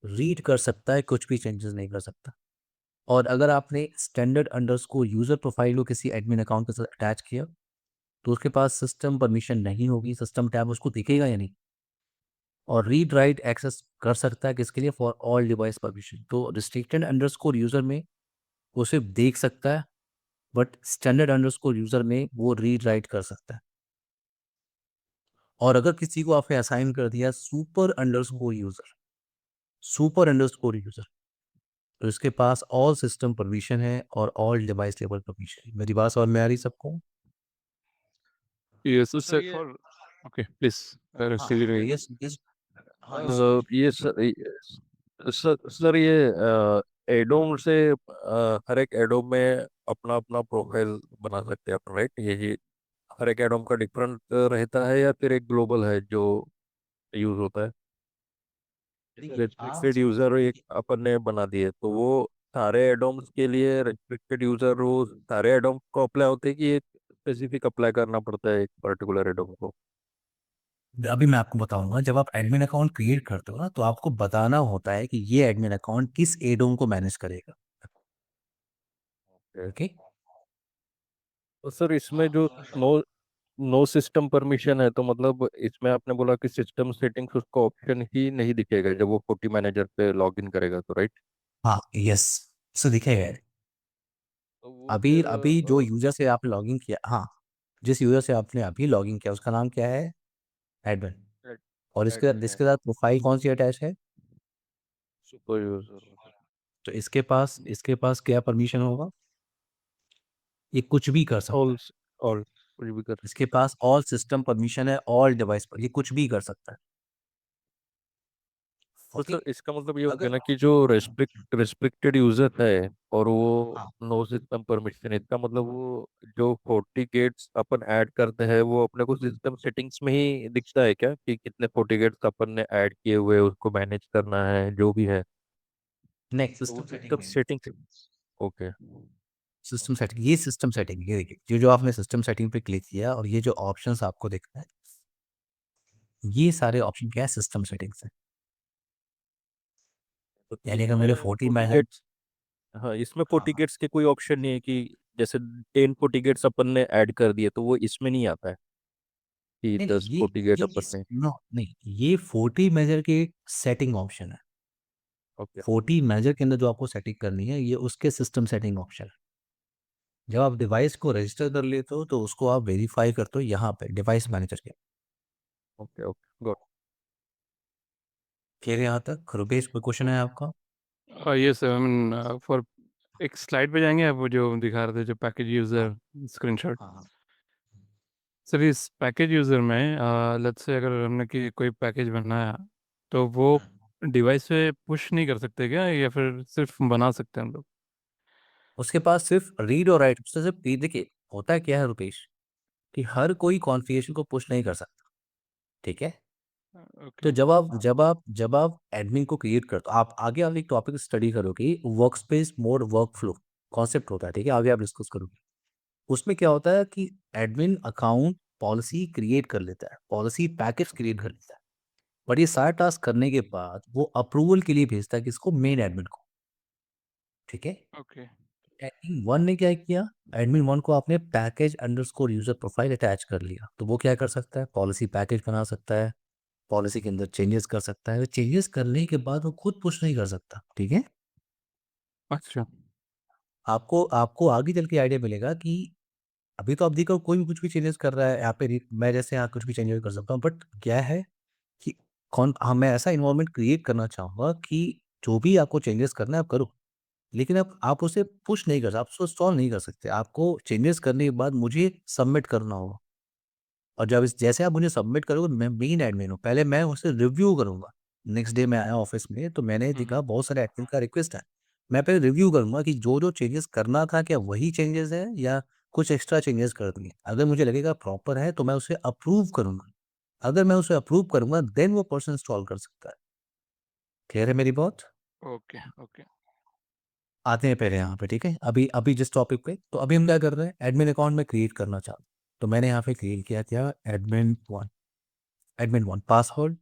रीड कर सकता है, कुछ भी चेंजेस नहीं कर सकता। और अगर आपने स्टैंडर्ड अंडरस्कोर यूजर प्रोफाइल को किसी एडमिन अकाउंट के साथ अटैच किया तो उसके पास सिस्टम परमिशन नहीं होगी, सिस्टम टैब उसको दिखेगा या नहीं। और रीड राइट एक्सेस कर सकता है किसके लिए, फॉर ऑल डिवाइस परमिशन। तो रिस्ट्रिक्टेड अंडरस्कोर यूजर में वो सिर्फ देख सकता है, बट स्टैंडर्ड अंडरस्कोर यूजर में वो रीड राइट कर सकता है। और अगर किसी को आपने असाइन कर दिया super underscore user, super underscore user, तो इसके पास ऑल सिस्टम परमिशन है और ऑल डिवाइस लेवल परमिशन है। मेरी बात समझ में आ रही सबको? यस, सर सर ये, फॉर, ओके प्लीज हाँ क्लियर। यस यस, हाँ ये सर, सर ये एडोम से हर एक एडोम में अपना अपना प्रोफाइल बना सकते हैं अपन, राइट? ये हर एक एडोम का डिफरेंट रहता है या फिर एक ग्लोबल है जो यूज होता है? देखिए आप रेस्ट्रिक्टेड यूजर एक अपन ने बना दिए तो वो सारे एडोम्स के लिए रेस्ट्रिक्टेड यूजर वो सारे एडोम को अप्लाई होते हैं कि एक स्पेसिफिक अप्लाई करना पड़ता है एक पर्टिकुलर एडोम को? अभी मैं आपको बताऊंगा, जब आप एडमिन अकाउंट क्रिएट करते हो ना, तो आपको बताना होता है कि ये एडमिन अकाउंट किस एडोम को मैनेज करेगा। Okay. ओके। तो सर इसमें जो नो नो सिस्टम परमिशन है, तो मतलब इसमें आपने बोला कि सिस्टम सेटिंग्स उसको ऑप्शन ही नहीं दिखेगा जब वो 40 मैनेजर पे लॉग इन करेगा, तो राइट? हाँ यस, सो दिखेगा। तो वो अभी फिर अभी जो यूजर से आपने लॉगिन किया, हाँ, जिस यूजर से आपने अभी लॉगिन किया उसका नाम क्या है? एडमिन। और इसके एडमिन है, इसके साथ प्रोफाइल कौन सी अटैच है? Super user. तो इसके पास क्या परमिशन होगा? ये कुछ भी कर सकता ऑल है। ऑल कुछ भी कर इसके सकता है। पास ऑल सिस्टम परमिशन है, ऑल डिवाइस पर ये कुछ भी कर सकता है। तो ओके। सर इसका मतलब ये हो गया अगर ना कि जो रेस्ट्रिक्टेड यूजर है और वो हाँ, नो सिस्टम परमिशन, इसका मतलब वो जो 40 गेट्स अपन ऐड करते हैं वो अपने को सिस्टम सेटिंग्स में ही दिखता है क्या कि कितने 40 गेट्स अपन ने ऐड किए हुए हैं, उसको मैनेज करना है जो भी है? नेक्स्ट तो वो सिस्टम सेटिंग सिस्टम में। सेटिंग्स। ओके। सिस्टम सेटिंग, ये सिस्टम सेटिंग, ये देखिए, जो जो आपने सिस्टम सेटिंग पे क्लिक किया और ये जो ऑप्शंस आपको दिख रहा है, ये सारे ऑप्शन क्या है? सिस्टम सेटिंग्स है। तो यानी अगर मेरे इसमें 40 में 40 है। गेट्स, हाँ इसमें हाँ 40 हाँ। गेट्स के कोई ऑप्शन नहीं है कि जैसे 10 40 गेट्स अपन ने ऐड कर दिए तो वो इसमें नहीं आता है कि नहीं नहीं, 10 ये 40 गेट ये अपन इस ने? नो नहीं, ये 40 मेजर की सेटिंग ऑप्शन है। ओके। 40 मेजर के अंदर जो आपको सेटिंग करनी है, ये उसके सिस्टम सेटिंग ऑप्शन है। जब आप डिवाइस को रजिस्टर कर लेते हो तो उसको आप वेरीफाई करते हो यहाँ पे डिवाइस मैनेजर के। ओके। Okay got. फिर यहाँ तक रुपेश, कोई क्वेश्चन है आपका? ये सर, आई मीन फॉर एक स्लाइड पे जाएंगे आप, वो जो दिखा रहे थे जो पैकेज हाँ यूज़र स्क्रीनशॉट। हाँ हाँ सर इस पैकेज यूज़र में लेट्स से अगर हमने कि कोई पैकेज बनाया तो वो हाँ। डिवाइस पे पुश नहीं कर सकते क्या, या फिर सिर्फ बना सकते हैं हम लोग? उसके पास सिर्फ रीड और राइट, उससे सिर्फ देखिए, होता है क्या है रुपेश, कि हर कोई कॉन्फ़िगरेशन को पुश नहीं कर सकता। ठीक है। तो ओके। जब आप एडमिन को क्रिएट करते हो, आप एक टॉपिक स्टडी करोगे, work space mode work flow concept होता है। ठीक है, आगे आप डिस्कस करोगे। उसमें क्या होता है कि एडमिन अकाउंट पॉलिसी क्रिएट कर लेता है, पॉलिसी पैकेज क्रिएट कर लेता है। बट ये सारा टास्क करने के बाद वो अप्रूवल के लिए भेजता है किसको? मेन एडमिन को। ठीक है। ओके। एडमिन वन ने क्या किया? एडमिन वन को आपने package underscore user profile attach कर लिया, तो वो क्या कर सकता है? पॉलिसी पैकेज बना सकता है, पॉलिसी के अंदर चेंजेस कर सकता है। चेंजेस करने के बाद वो खुद पुश नहीं कर सकता। ठीक है। अच्छा। आपको आपको आगे चल के आइडिया मिलेगा कि अभी तो आप देखो कोई भी कुछ भी चेंजेस कर रहा है यहाँ पे, मैं जैसे यहाँ कुछ भी चेंजेस कर सकता हूँ, बट क्या है कि कौन, हाँ, मैं ऐसा इन्वायरमेंट क्रिएट करना चाहूंगा कि जो भी आपको चेंजेस करना है आप करो, लेकिन आप उसे पुश नहीं कर सकते, आप उसको इंस्टॉल नहीं कर सकते। आपको चेंजेस करने के बाद मुझे सबमिट करना होगा। और जब जैसे आप मुझे सबमिट करोगे, मैं मेन एडमिन हूँ, पहले मैं उसे रिव्यू करूंगा। नेक्स्ट डे मैं आया ऑफिस में तो मैंने देखा बहुत सारे एडमिन का रिक्वेस्ट है। मैं पहले रिव्यू करूंगा कि जो जो चेंजेस करना था क्या वही चेंजेस है या कुछ एक्स्ट्रा चेंजेस कर दिए। अगर मुझे लगेगा प्रॉपर है तो मैं उसे अप्रूव करूंगा। अगर मैं उसे अप्रूव करूंगा देन वो पर्सन इंस्टॉल कर सकता है। क्लियर है मेरी बात? ओके। ओके। आते हैं पहले यहाँ पे। ठीक है, अभी अभी जिस टॉपिक पे, तो अभी हम क्या कर रहे हैं? एडमिन अकाउंट में क्रिएट करना चाहते हैं। तो मैंने यहाँ पे क्रिएट किया क्या? Admin one password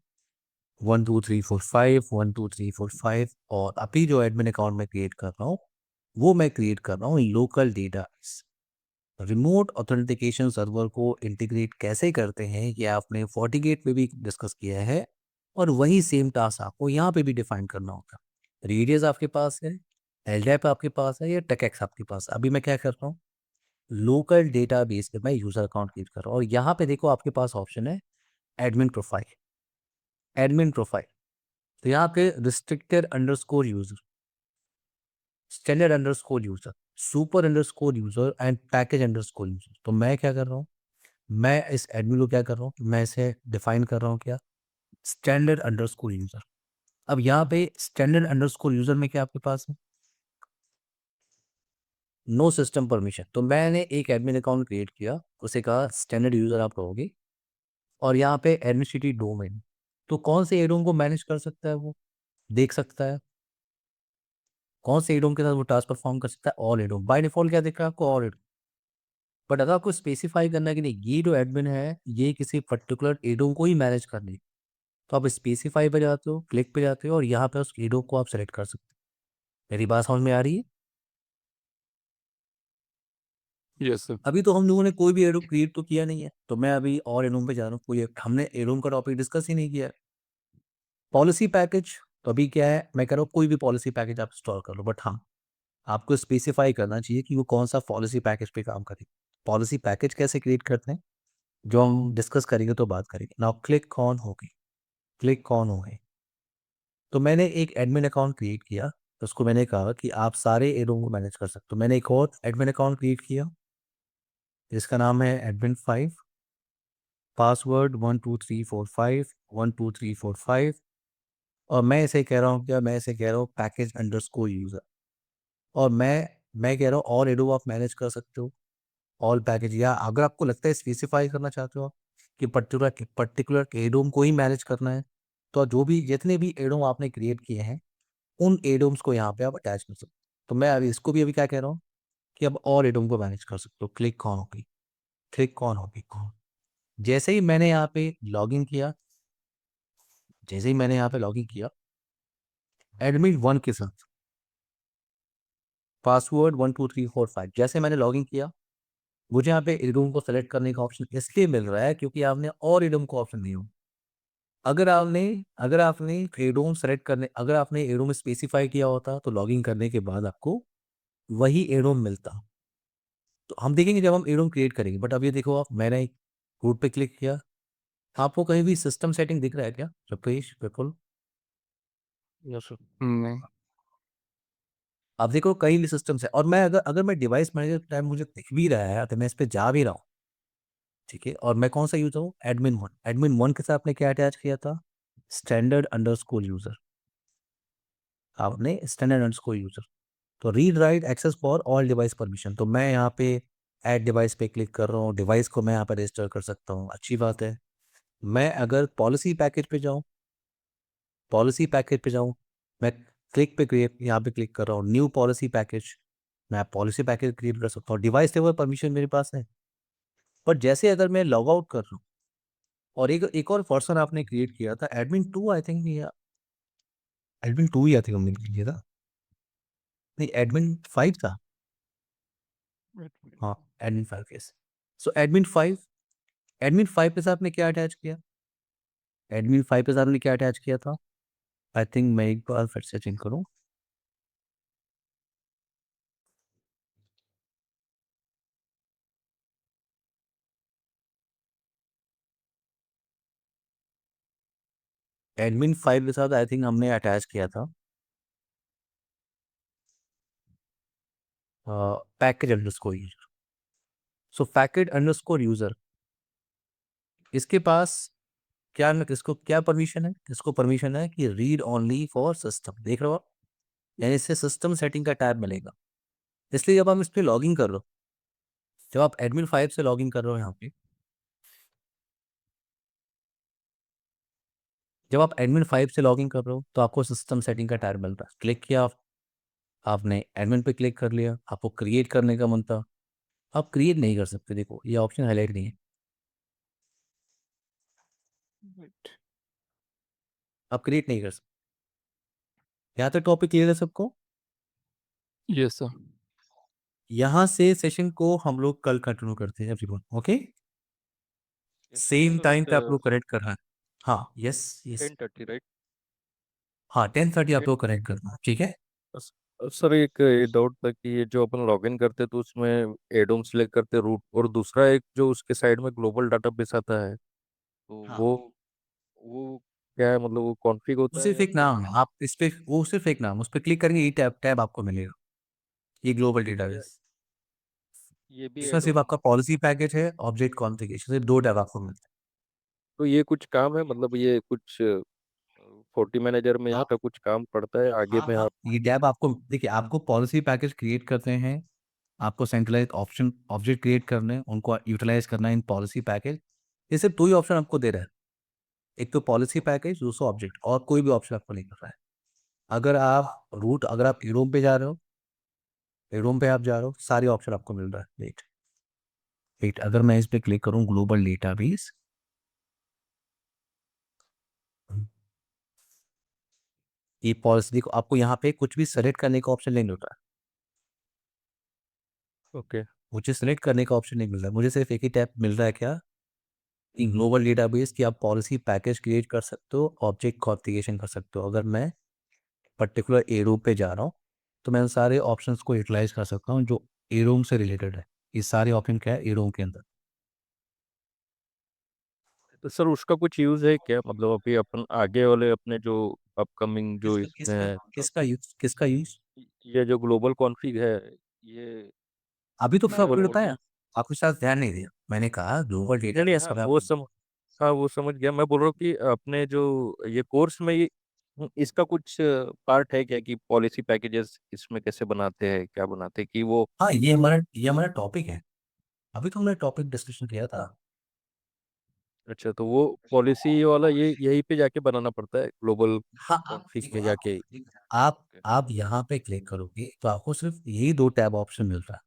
1 2 3 4 5 1 2 3 4 5। और अभी जो एडमिन अकाउंट में क्रिएट कर रहा हूँ, वो मैं क्रिएट कर रहा हूँ local data. Remote authentication server को इंटीग्रेट कैसे करते हैं ये आपने FortiGate पे भी डिस्कस किया है, और वही सेम टास्क आपको यहाँ पे भी डिफाइन करना होगा। रेडियस आपके पास है, LDAP आपके पास है, या टेकएक्स आपके पास है। अभी मैं क्या कर रहा हूँ? लोकल डेटाबेस पे मैं यूजर अकाउंट क्रिएट कर रहा हूँ, और यहाँ पे देखो आपके पास ऑप्शन है एडमिन प्रोफाइल। एडमिन प्रोफाइल, तो यहाँ पे restricted underscore user, standard underscore user, super underscore user and package underscore user. तो मैं क्या कर रहा हूँ? मैं इस एडमिन को क्या कर रहा हूँ? मैं इसे डिफाइन कर रहा हूँ क्या? Standard underscore user. अब यहाँ पे स्टैंडर्ड अंडरस्कोर यूजर में क्या आपके पास है, नो सिस्टम परमिशन। तो मैंने एक एडमिन अकाउंट क्रिएट किया, उसे कहा स्टैंडर्ड यूजर आप रहोगे, और यहाँ पे एडमिनिस्ट्रेटिव डोमेन, तो कौन से एडोम को मैनेज कर सकता है वो देख सकता है, कौन से एडोम के साथ वो टास्क परफॉर्म कर सकता है, ऑल एडोम। बाय डिफॉल्ट क्या दिख रहा है आपको, ऑल एडोम। बट अगर आपको स्पेसिफाई करना है कि नहीं ये जो एडमिन है ये किसी पर्टिकुलर एडोम को ही मैनेज करनी है, तो आप स्पेसिफाई पे जाते हो, क्लिक पे जाते हो, और यहाँ पे उस एडोम को आप सेलेक्ट कर सकते हो। मेरी बात समझ में आ रही है? Yes sir. अभी तो हम लोगों ने कोई भी एडोम क्रिएट तो किया नहीं है, तो मैं अभी और एडोम पे जा रहा हूँ। कोई हमने एडोम का टॉपिक डिस्कस ही नहीं किया है। पॉलिसी पैकेज, तो अभी क्या है, मैं कह रहा हूँ कोई भी पॉलिसी पैकेज आप इंस्टॉल कर लो, बट हाँ आपको स्पेसिफाई करना चाहिए कि वो कौन सा पॉलिसी पैकेज पे काम करेगा। पॉलिसी पैकेज कैसे क्रिएट करते हैं जो हम डिस्कस करेंगे तो बात करेंगे। नाउ क्लिक ऑन होगी, क्लिक ऑन हो गई। तो मैंने एक एडमिन अकाउंट क्रिएट किया, तो उसको मैंने कहा कि आप सारे एडोम को मैनेज कर सकते हो। मैंने एक और एडमिन अकाउंट क्रिएट किया जिसका नाम है admin5, पासवर्ड 12345 और मैं इसे कह रहा हूँ क्या, मैं इसे कह रहा हूँ पैकेज अंडरस्कोर यूजर। और मैं कह रहा हूँ ऑल एडोम आप मैनेज कर सकते हो, ऑल पैकेज। या अगर आपको लगता है स्पेसिफाई करना चाहते हो आप कि पर्टिकुलर एडोम को ही मैनेज करना है, तो जो भी जितने भी एडोम आपने क्रिएट किए हैं उन एडोम्स को यहाँ पे आप अटैच कर सकते हो। तो मैं अभी इसको भी अभी क्या कह रहा हूँ कि अब और एडोम को मैनेज कर सकते हो। क्लिक ऑन होगी, क्लिक ऑन होगी कौन। जैसे ही मैंने यहाँ पे लॉगिन किया, जैसे ही मैंने यहाँ पे लॉगिन किया admin1 के साथ, पासवर्ड 12345, जैसे मैंने लॉगिन किया मुझे यहाँ पे एडोम को सेलेक्ट करने का ऑप्शन इसलिए मिल रहा है क्योंकि आपने और एडोम को ऑप्शन दिया। अगर आपने एडोम सेलेक्ट करने, अगर आपने एडोम स्पेसिफाई किया होता तो लॉगिन करने के बाद आपको वही एडोम मिलता। तो हम देखेंगे जब हम एडोम क्रिएट करेंगे। बट अब ये देखो, आप मैंने रूट पे क्लिक किया, आपको कहीं भी सिस्टम सेटिंग दिख रहा है क्या रपेश, बिल्कुल? Yes sir. नहीं। आप देखो कहीं भी सिस्टम से, और मैं अगर अगर मैं डिवाइस मैनेजर टाइम मुझे दिख भी रहा है तो मैं इस पे जा भी रहा हूँ, ठीक है। और मैं कौन सा यूजर हूँ, एडमिन वन के साथ आपने क्या अटैच किया था, स्टैंडर्ड अंडरस्कोर यूजर। आपने स्टैंडर्ड अंडरस्कोर यूजर, तो read write access for all device permission. तो मैं यहाँ पे ऐड डिवाइस पे क्लिक कर रहा हूँ, डिवाइस को मैं यहाँ पे रजिस्टर कर सकता हूँ, अच्छी बात है। मैं अगर पॉलिसी पैकेज पे जाऊँ, पॉलिसी पैकेज पे जाऊँ, मैं क्लिक पे क्रिएट, यहाँ पे क्लिक कर रहा हूँ न्यू पॉलिसी पैकेज, मैं पॉलिसी पैकेज क्रिएट कर सकता हूँ। डिवाइस लेवल परमिशन मेरे पास है। पर जैसे अगर मैं लॉग आउट कर रहा हूँ, और एक एक और पर्सन आपने क्रिएट किया था admin2 आई थिंक, या admin2 ही आई थिंक हमने क्रिएट किया था, नहीं admin5 था। हाँ admin5 केस। सो एडमिन 5 के साथ आपने क्या अटैच किया, एडमिन 5 के साथ आपने क्या अटैच किया था, आई थिंक मैं एक बार फिर से चेक करूँ। एडमिन 5 के साथ आई थिंक हमने अटैच किया था पैकेज अंडरस्कोर यूजर। सो पैकेज अंडरस्कोर यूजर, इसके पास क्या, इसको क्या परमिशन है, इसको परमिशन है कि रीड ओनली फॉर सिस्टम। देख रहे हो आप, यानी इससे सिस्टम सेटिंग का टैब मिलेगा। इसलिए जब हम इस पर लॉगिन कर रहे हो, जब आप admin5 से लॉगिन कर रहे हो यहाँ पे, जब आप admin5 से लॉगिन कर रहे हो तो आपको सिस्टम सेटिंग का टैब मिलता है। क्लिक किया आपने एडमिन पे क्लिक कर लिया, आपको क्रिएट करने का मन था, आप क्रिएट नहीं कर सकते। देखो ये ऑप्शन हाईलाइट नहीं है, आप क्रिएट नहीं कर सकते। यहाँ तक टॉपिक क्लियर है सबको? Yes sir. यहाँ से सेशन को हम लोग कल कंटिन्यू करते हैं everyone, okay? Same sir time at पे आप लोग कनेक्ट कर रहे हैं। हाँ यस यस, 10:30 राइट। हाँ 10:30 आप लोग कनेक्ट करना, ठीक है? सर एक डाउट था कि ये जो अपन लॉगिन करते तो उसमें एडोम सिलेक्ट करते रूट, और दूसरा एक जो उसके साइड में ग्लोबल डाटाबेस आता है, तो हाँ वो क्या है, मतलब वो कॉन्फ़िग वो होता है सिर्फ या एक फिर? नाम है, आप इस पे, वो सिर्फ एक नाम, उस पर क्लिक करेंगे ये टैब टैब आपको मिलेगा, ये ग्लोबल या डेटाबेस। ये भी इसमें सिर्फ एडोम? आपका पॉलिसी पैकेज है, ऑब्जेक्ट कॉन्फ़िगरेशन, सिर्फ दो टैब आपको मिलते हैं। तो ये कुछ काम है, मतलब ये कुछ 40 मैनेजर में यहाँ का कुछ काम पड़ता है आगे में आप। ये टैब आपको देखिए, आपको पॉलिसी पैकेज क्रिएट करते हैं, आपको सेंट्रलाइज ऑप्शन ऑब्जेक्ट क्रिएट करने हैं, उनको यूटिलाइज करना है इन पॉलिसी पैकेज। ये सिर्फ 2 ही ऑप्शन आपको दे रहा है, एक तो पॉलिसी पैकेज, दूसरा ऑब्जेक्ट, और कोई भी ऑप्शन आपको नहीं कर रहा है। अगर आप यूरोप पे जा रहे हो, यूरोप पे आप जा रहे हो, सारे ऑप्शन आपको मिल रहा है। वेट वेट अगर मैं इस पे क्लिक करूँ ग्लोबल डेटाबेस, ये पॉलिसी देखो, आपको यहाँ पे कुछ भी सेलेक्ट करने का ऑप्शन नहीं मिल रहा है। ओके। मुझे सेलेक्ट करने का ऑप्शन नहीं मिल रहा है, मुझे सिर्फ एक ही टैब मिल रहा है, क्या, कि ग्लोबल डेटाबेस की आप पॉलिसी पैकेज क्रिएट कर सकते हो, ऑब्जेक्ट कॉन्फ़िगरेशन कर सकते हो। अगर मैं पर्टिकुलर एरोम पे जा रहा हूँ, तो मैं उन सारे ऑप्शंस को यूटिलाइज कर सकता हूँ जो एरोम से रिलेटेड है। ये सारे ऑप्शन क्या है एरोम के अंदर। तो सर उसका कुछ यूज है क्या, मतलब अभी अपन आगे वाले अपने जो अपकमिंग जो किसका इसमें किसका है, किसका यूज किसका यूज ये जो ग्लोबल कॉन्फ़िग है, ये अभी तो सब ग्लोबल आपको होल्डिंग। बताया, आपके साथ ध्यान नहीं दिया। मैंने कहा ग्लोबल नहीं नहीं, डेटाबेस हाँ का वो सम हाँ वो समझ गया। मैं बोल रहा हूँ कि अपने जो ये कोर्स में ये इसका कुछ पार्ट है क्या कि पॉलिसी पैकेजेस इसमें कैसे बनाते हैं, क्या बनाते हैं कि वो। हाँ, ये हमारा टॉपिक है। अभी तो हमने टॉपिक डिस्कशन किया था। अच्छा, तो वो पॉलिसी वाला ये यहीं पे जाके बनाना पड़ता है ग्लोबल हाँ, कॉन्फ़िग देखो में जाके। आप यहाँ पे क्लिक करोगे तो आपको सिर्फ यही 2 टैब ऑप्शन मिल रहा है।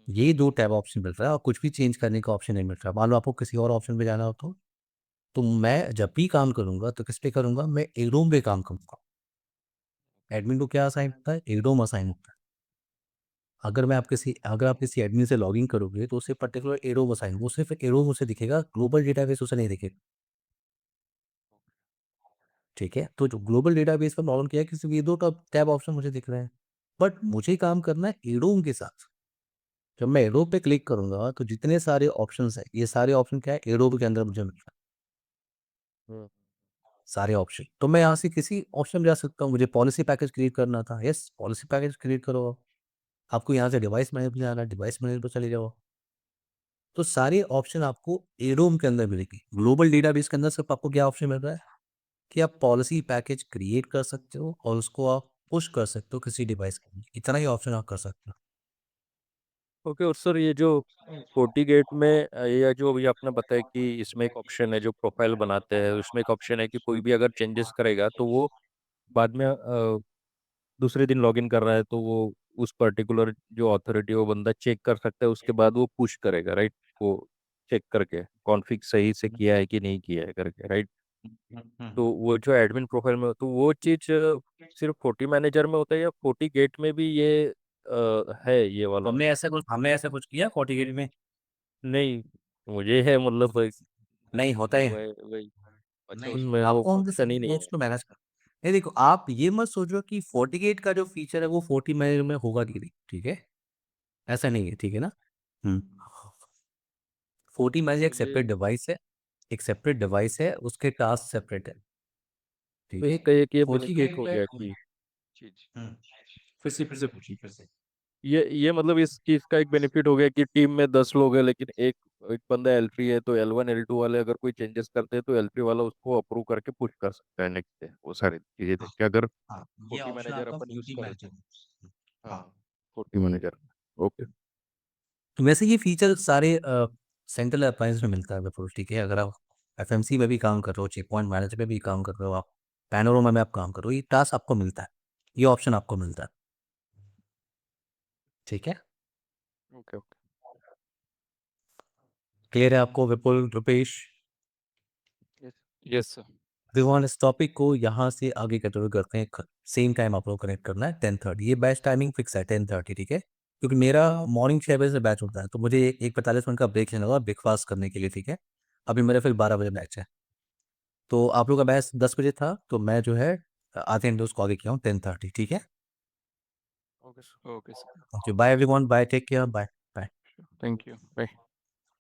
यही 2 टैब ऑप्शन मिल रहा है और कुछ भी चेंज करने का ऑप्शन नहीं मिल रहा। मान लो आपको किसी और ऑप्शन पे जाना हो तो मैं जब भी काम करूँगा तो किस पे करूँगा, मैं एडोम पे काम करूँगा। एडमिन को क्या असाइन होता है, एडोम असाइन होता है। अगर आप किसी एडमिन से लॉगिन करोगे तो उसे पर्टिकुलर एडोम असाइन, वो सिर्फ एडोम उसे दिखेगा, ग्लोबल डेटाबेस उसे नहीं दिखेगा। ठीक है, तो जो ग्लोबल डेटाबेस का प्रॉब्लम क्या है कि सिर्फ ये 2 टैब ऑप्शन मुझे दिख रहे हैं, बट मुझे काम करना है एडोम के साथ। जब मैं एडोब पे क्लिक करूंगा तो जितने सारे ऑप्शंस हैं, ये सारे ऑप्शन क्या है एडोब के अंदर मुझे मिल रहा है, हम्म। सारे ऑप्शन। तो मैं यहाँ से किसी ऑप्शन में जा सकता हूँ। मुझे पॉलिसी पैकेज क्रिएट करना था, यस पॉलिसी पैकेज क्रिएट करो आप। आपको यहाँ से डिवाइस मैनेजर पे जाना है, डिवाइस मैनेजर पर चले जाओ। तो सारे ऑप्शन आपको एडोम के अंदर मिलेगी। ग्लोबल डेटाबेस के अंदर सिर्फ आपको क्या ऑप्शन मिल रहा है कि आप पॉलिसी पैकेज क्रिएट कर सकते हो और उसको आप पुश कर सकते हो किसी डिवाइस के लिए। इतना ही ऑप्शन आप कर सकते हो। ओके। और सर ये जो फोर्टीगेट में ये जो अभी आपने बताया कि इसमें एक ऑप्शन है जो प्रोफाइल बनाते हैं, उसमें एक ऑप्शन है कि कोई भी अगर चेंजेस करेगा तो वो बाद में दूसरे दिन लॉगिन कर रहा है तो वो उस पर्टिकुलर जो अथॉरिटी वो बंदा चेक कर सकता है, उसके बाद वो पुश करेगा, राइट? वो चेक करके कॉन्फ़िग सही से किया है कि नहीं किया है करके, राइट? तो वो जो एडमिन प्रोफाइल में, तो वो चीज़ सिर्फ 40 मैनेजर में होता है या 40 गेट में भी ये है ये वाला? हमने ऐसा कुछ किया FortiGate में? नहीं, मुझे है मतलब नहीं होता है। वही वही। अच्छा, नहीं, उसमें वो आपको हम फंक्शन ही नहीं सोर्स है। को मैनेज कर। नहीं देखो, आप ये मत सोचो कि FortiGate का जो फीचर है वो 40 मैनेजर में होगा कि नहीं, ठीक है? ऐसा नहीं है, ठीक है ना? हम्म 40 मैनेजर एक मुझे सेपरेट डिवाइस है, एक सेपरेट डिवाइस है, उसके टास्क सेपरेट है, तो ठीक ये है? कहिए कि ये बेनिफिट 40 हो गया कि चीज, फिर से पूछिए फिर से। ये मतलब इस चीज का एक बेनिफिट हो गया कि टीम में 10 लोग हैं लेकिन एक एक बंदा L3 है, तो L1 L2 वाले अगर कोई चेंजेस करते हैं तो L3 वाला उसको अप्रूव करके पुश कर सकता है नेक्स्ट डे। वो सारी चीजें देख के अगर हाँ, ये 40 ऑप्शन मैनेजर आपका अपन यूज 40 करें मैनेजर तो। में। हाँ, हाँ, 40 मैनेजर। ओके। तो वैसे ये फीचर सारे सेंट्रल अप्लायंस में मिलता है बिल्कुल, ठीक है? अगर आप एफएमसी में भी काम कर रहे हो, चेक पॉइंट मैनेजर में भी काम कर रहे हो, आप पैनोरमा में आप काम कर रहे हो, ये टास्क आपको मिलता है, ये ऑप्शन आपको मिलता है, ठीक है? ओके। ओके। क्लियर है आपको Vipul, Rupesh? Yes. Yes sir. Vivan इस टॉपिक को यहाँ से आगे कंटिन्यू करते हैं। सेम टाइम आप लोग कनेक्ट करना है 10:30। ये बैच टाइमिंग फिक्स है 10:30, ठीक है? क्योंकि मेरा मॉर्निंग 6 बजे से बैच होता है, तो मुझे एक 45 मिनट का ब्रेक लेना होगा ब्रेकफास्ट करने के लिए, ठीक है? अभी मेरा फिर 12 बजे बैच है। तो आप लोग का बैच 10 बजे था, तो मैं जो है आधे घंटे उसको आगे किया हूँ 10:30, ठीक है? Okay sir. Okay sir. Okay, bye everyone, bye, take care, bye bye. Thank you, bye.